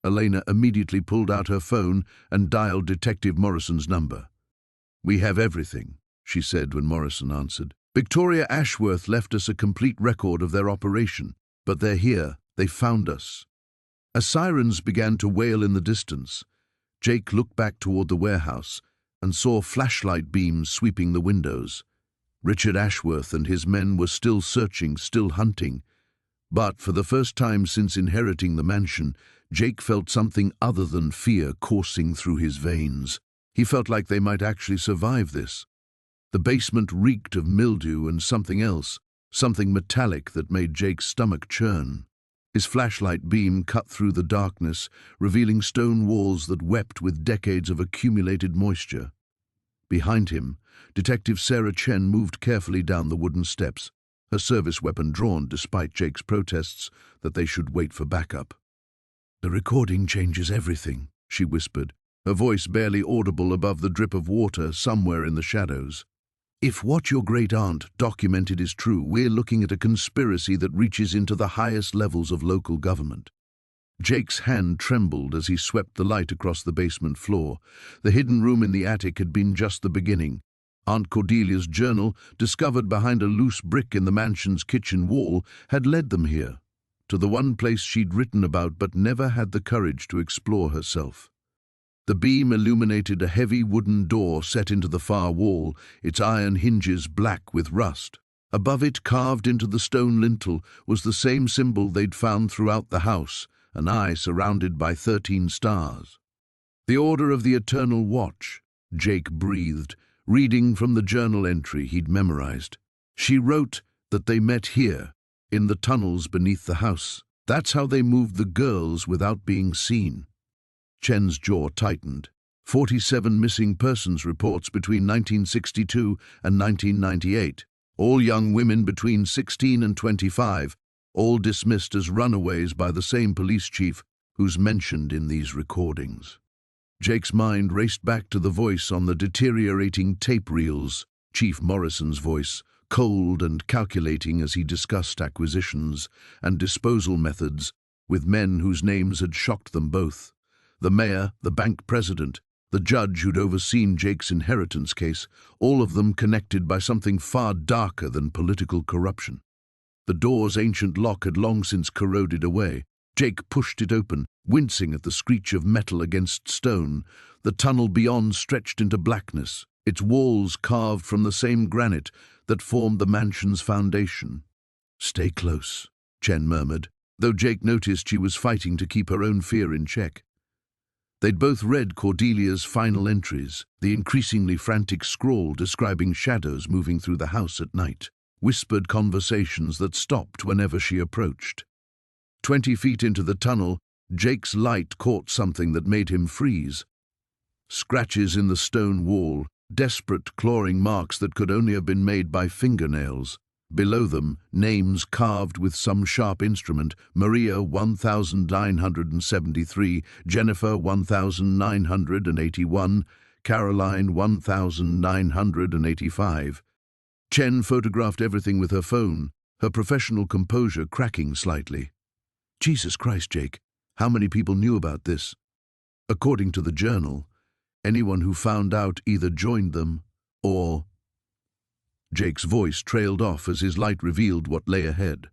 Elena immediately pulled out her phone and dialed Detective Morrison's number. "We have everything," she said when Morrison answered. "Victoria Ashworth left us a complete record of their operation, but they're here. They found us." As sirens began to wail in the distance, Jake looked back toward the warehouse and saw flashlight beams sweeping the windows. Richard Ashworth and his men were still searching, still hunting. But for the first time since inheriting the mansion, Jake felt something other than fear coursing through his veins. He felt like they might actually survive this. The basement reeked of mildew and something else, something metallic that made Jake's stomach churn. His flashlight beam cut through the darkness, revealing stone walls that wept with decades of accumulated moisture. Behind him, Detective Sarah Chen moved carefully down the wooden steps, her service weapon drawn despite Jake's protests that they should wait for backup. "The recording changes everything," she whispered, her voice barely audible above the drip of water somewhere in the shadows. "If what your great-aunt documented is true, we're looking at a conspiracy that reaches into the highest levels of local government." Jake's hand trembled as he swept the light across the basement floor. The hidden room in the attic had been just the beginning. Aunt Cordelia's journal, discovered behind a loose brick in the mansion's kitchen wall, had led them here, to the one place she'd written about but never had the courage to explore herself. The beam illuminated a heavy wooden door set into the far wall, its iron hinges black with rust. Above it, carved into the stone lintel, was the same symbol they'd found throughout the house, an eye surrounded by 13 stars. "The Order of the Eternal Watch," Jake breathed, reading from the journal entry he'd memorized. She wrote that they met here, in the tunnels beneath the house. That's how they moved the girls without being seen. Chen's jaw tightened. 47 missing persons reports between 1962 and 1998, all young women between 16 and 25, all dismissed as runaways by the same police chief who's mentioned in these recordings. Jake's mind raced back to the voice on the deteriorating tape reels, Chief Morrison's voice, cold and calculating as he discussed acquisitions and disposal methods with men whose names had shocked them both. The mayor, the bank president, the judge who'd overseen Jake's inheritance case, all of them connected by something far darker than political corruption. The door's ancient lock had long since corroded away. Jake pushed it open, wincing at the screech of metal against stone. The tunnel beyond stretched into blackness, its walls carved from the same granite that formed the mansion's foundation. "Stay close," Chen murmured, though Jake noticed she was fighting to keep her own fear in check. They'd both read Cordelia's final entries, the increasingly frantic scrawl describing shadows moving through the house at night, whispered conversations that stopped whenever she approached. 20 feet into the tunnel, Jake's light caught something that made him freeze. Scratches in the stone wall, desperate clawing marks that could only have been made by fingernails. Below them, names carved with some sharp instrument: Maria 1973, Jennifer 1981, Caroline 1985. Chen photographed everything with her phone, her professional composure cracking slightly. "Jesus Christ, Jake, how many people knew about this?" According to the journal, anyone who found out either joined them or... Jake's voice trailed off as his light revealed what lay ahead.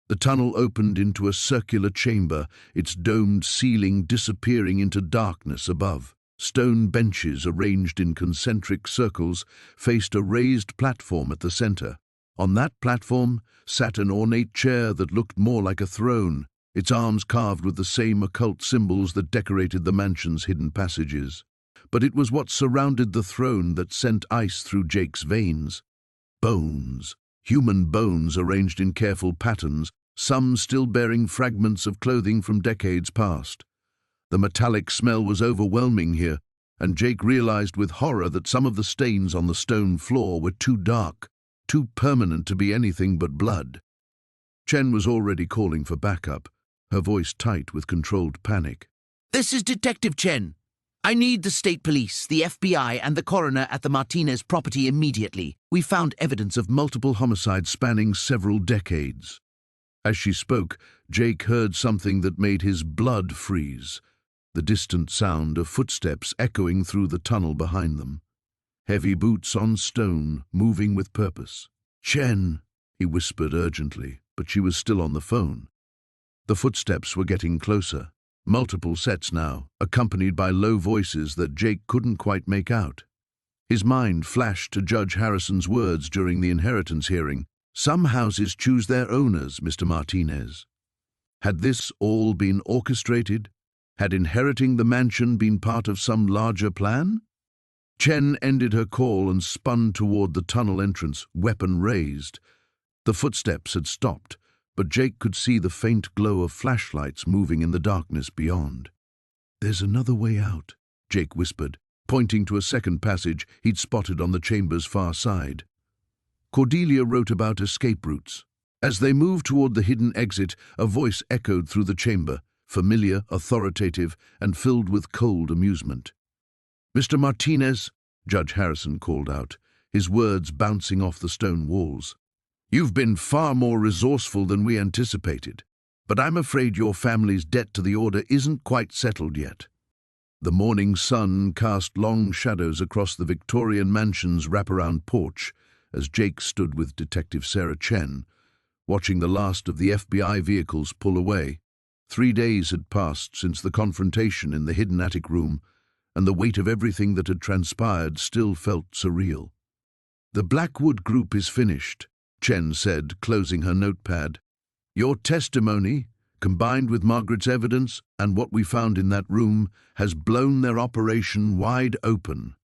The tunnel opened into a circular chamber, its domed ceiling disappearing into darkness above. Stone benches arranged in concentric circles faced a raised platform at the center. On that platform sat an ornate chair that looked more like a throne, its arms carved with the same occult symbols that decorated the mansion's hidden passages. But it was what surrounded the throne that sent ice through Jake's veins. Bones, human bones arranged in careful patterns, some still bearing fragments of clothing from decades past. The metallic smell was overwhelming here, and Jake realized with horror that some of the stains on the stone floor were too dark, too permanent to be anything but blood. Chen was already calling for backup, her voice tight with controlled panic. "This is Detective Chen. I need the state police, the FBI, and the coroner at the Martinez property immediately. We found evidence of multiple homicides spanning several decades." As she spoke, Jake heard something that made his blood freeze, the distant sound of footsteps echoing through the tunnel behind them. heavy boots on stone, moving with purpose. "Chen," he whispered urgently, but she was still on the phone. The footsteps were getting closer, multiple sets now, accompanied by low voices that Jake couldn't quite make out. His mind flashed to Judge Harrison's words during the inheritance hearing. "Some houses choose their owners, Mr. Martinez." Had this all been orchestrated? Had inheriting the mansion been part of some larger plan? Chen ended her call and spun toward the tunnel entrance, weapon raised. The footsteps had stopped, but Jake could see the faint glow of flashlights moving in the darkness beyond. "There's another way out," Jake whispered, pointing to a second passage he'd spotted on the chamber's far side. Cordelia wrote about escape routes. As they moved toward the hidden exit, a voice echoed through the chamber, familiar, authoritative, and filled with cold amusement. "Mr. Martinez," Judge Harrison called out, his words bouncing off the stone walls. "You've been far more resourceful than we anticipated, but I'm afraid your family's debt to the order isn't quite settled yet." The morning sun cast long shadows across the Victorian mansion's wraparound porch as Jake stood with Detective Sarah Chen, watching the last of the FBI vehicles pull away. 3 days had passed since the confrontation in the hidden attic room, and the weight of everything that had transpired still felt surreal. "The Blackwood group is finished," Chen said, closing her notepad. "Your testimony, combined with Margaret's evidence and what we found in that room, has blown their operation wide open.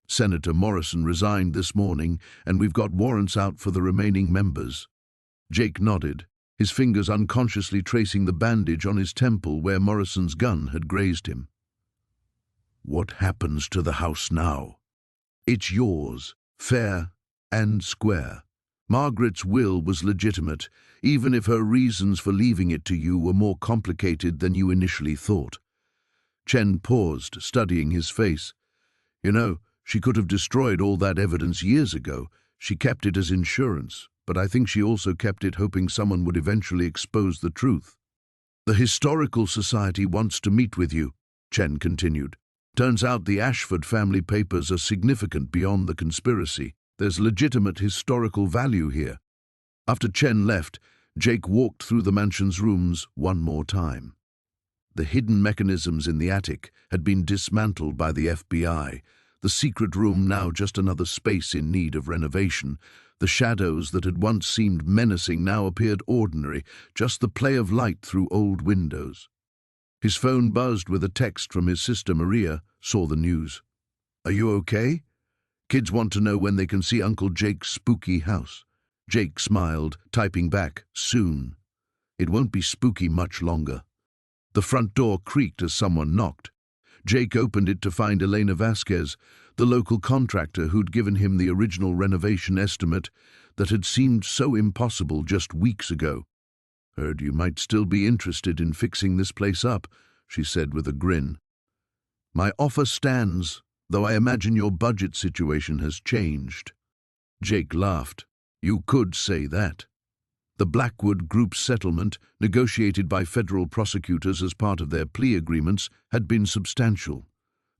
Senator Morrison resigned this morning, and we've got warrants out for the remaining members." Jake nodded, his fingers unconsciously tracing the bandage on his temple where Morrison's gun had grazed him. "What happens to the house now?" "It's yours, fair and square. Margaret's will was legitimate, even if her reasons for leaving it to you were more complicated than you initially thought." Chen paused, studying his face. "You know, she could have destroyed all that evidence years ago. She kept it as insurance, but I think she also kept it hoping someone would eventually expose the truth." "The Historical Society wants to meet with you," Chen continued. "Turns out the Ashford family papers are significant beyond the conspiracy. There's legitimate historical value here." After Chen left, Jake walked through the mansion's rooms one more time. The hidden mechanisms in the attic had been dismantled by the FBI, the secret room now just another space in need of renovation. The shadows that had once seemed menacing now appeared ordinary, just the play of light through old windows. His phone buzzed with a text from his sister Maria, saw the news. "Are you okay? Kids want to know when they can see Uncle Jake's spooky house." Jake smiled, typing back, "Soon. It won't be spooky much longer." The front door creaked as someone knocked. Jake opened it to find Elena Vasquez, the local contractor who'd given him the original renovation estimate that had seemed so impossible just weeks ago. "Heard you might still be interested in fixing this place up," she said with a grin. "My offer stands, though I imagine your budget situation has changed." Jake laughed. "You could say that." The Blackwood Group's settlement, negotiated by federal prosecutors as part of their plea agreements, had been substantial.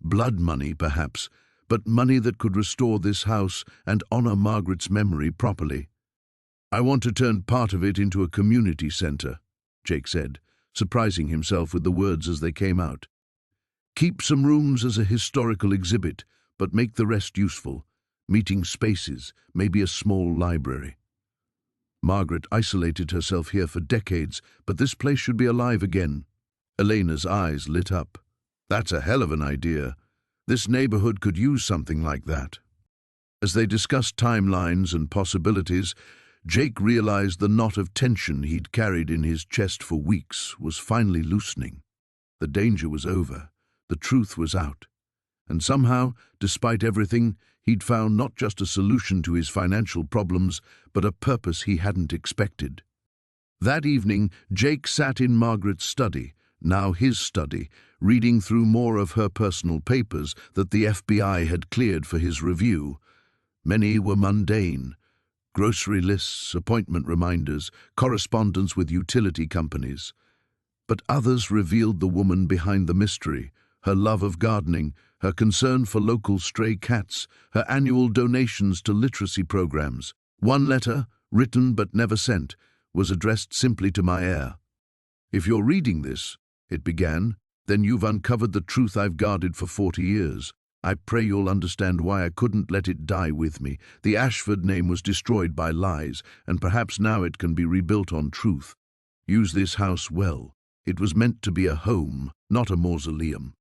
Blood money, perhaps, but money that could restore this house and honor Margaret's memory properly. "I want to turn part of it into a community center," Jake said, surprising himself with the words as they came out. "Keep some rooms as a historical exhibit, but make the rest useful. Meeting spaces, maybe a small library. Margaret isolated herself here for decades, but this place should be alive again." Elena's eyes lit up. "That's a hell of an idea. This neighborhood could use something like that." As they discussed timelines and possibilities, Jake realized the knot of tension he'd carried in his chest for weeks was finally loosening. The danger was over. The truth was out. And somehow, despite everything, he'd found not just a solution to his financial problems, but a purpose he hadn't expected. That evening, Jake sat in Margaret's study, now his study, reading through more of her personal papers that the FBI had cleared for his review. Many were mundane. Grocery lists, appointment reminders, correspondence with utility companies. But others revealed the woman behind the mystery, Her love of gardening, her concern for local stray cats, her annual donations to literacy programs. One letter, written but never sent, was addressed simply to my heir. "If you're reading this," it began, "then you've uncovered the truth I've guarded for 40 years. I pray you'll understand why I couldn't let it die with me. The Ashford name was destroyed by lies, and perhaps now it can be rebuilt on truth. Use this house well. It was meant to be a home, not a mausoleum."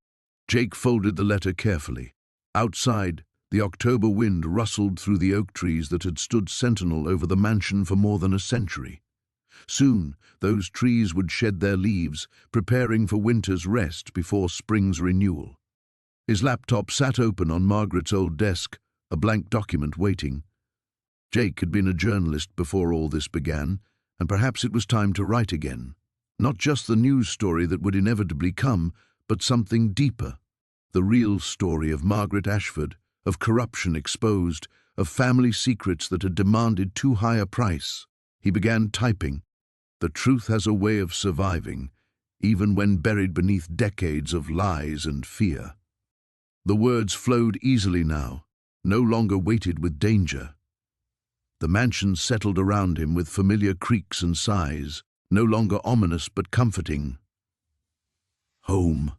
Jake folded the letter carefully. Outside, the October wind rustled through the oak trees that had stood sentinel over the mansion for more than a century. Soon, those trees would shed their leaves, preparing for winter's rest before spring's renewal. His laptop sat open on Margaret's old desk, a blank document waiting. Jake had been a journalist before all this began, and perhaps it was time to write again. Not just the news story that would inevitably come, but something deeper. The real story of Margaret Ashford, of corruption exposed, of family secrets that had demanded too high a price. He began typing. The truth has a way of surviving, even when buried beneath decades of lies and fear. The words flowed easily now, no longer weighted with danger. The mansion settled around him with familiar creaks and sighs, no longer ominous but comforting. Home.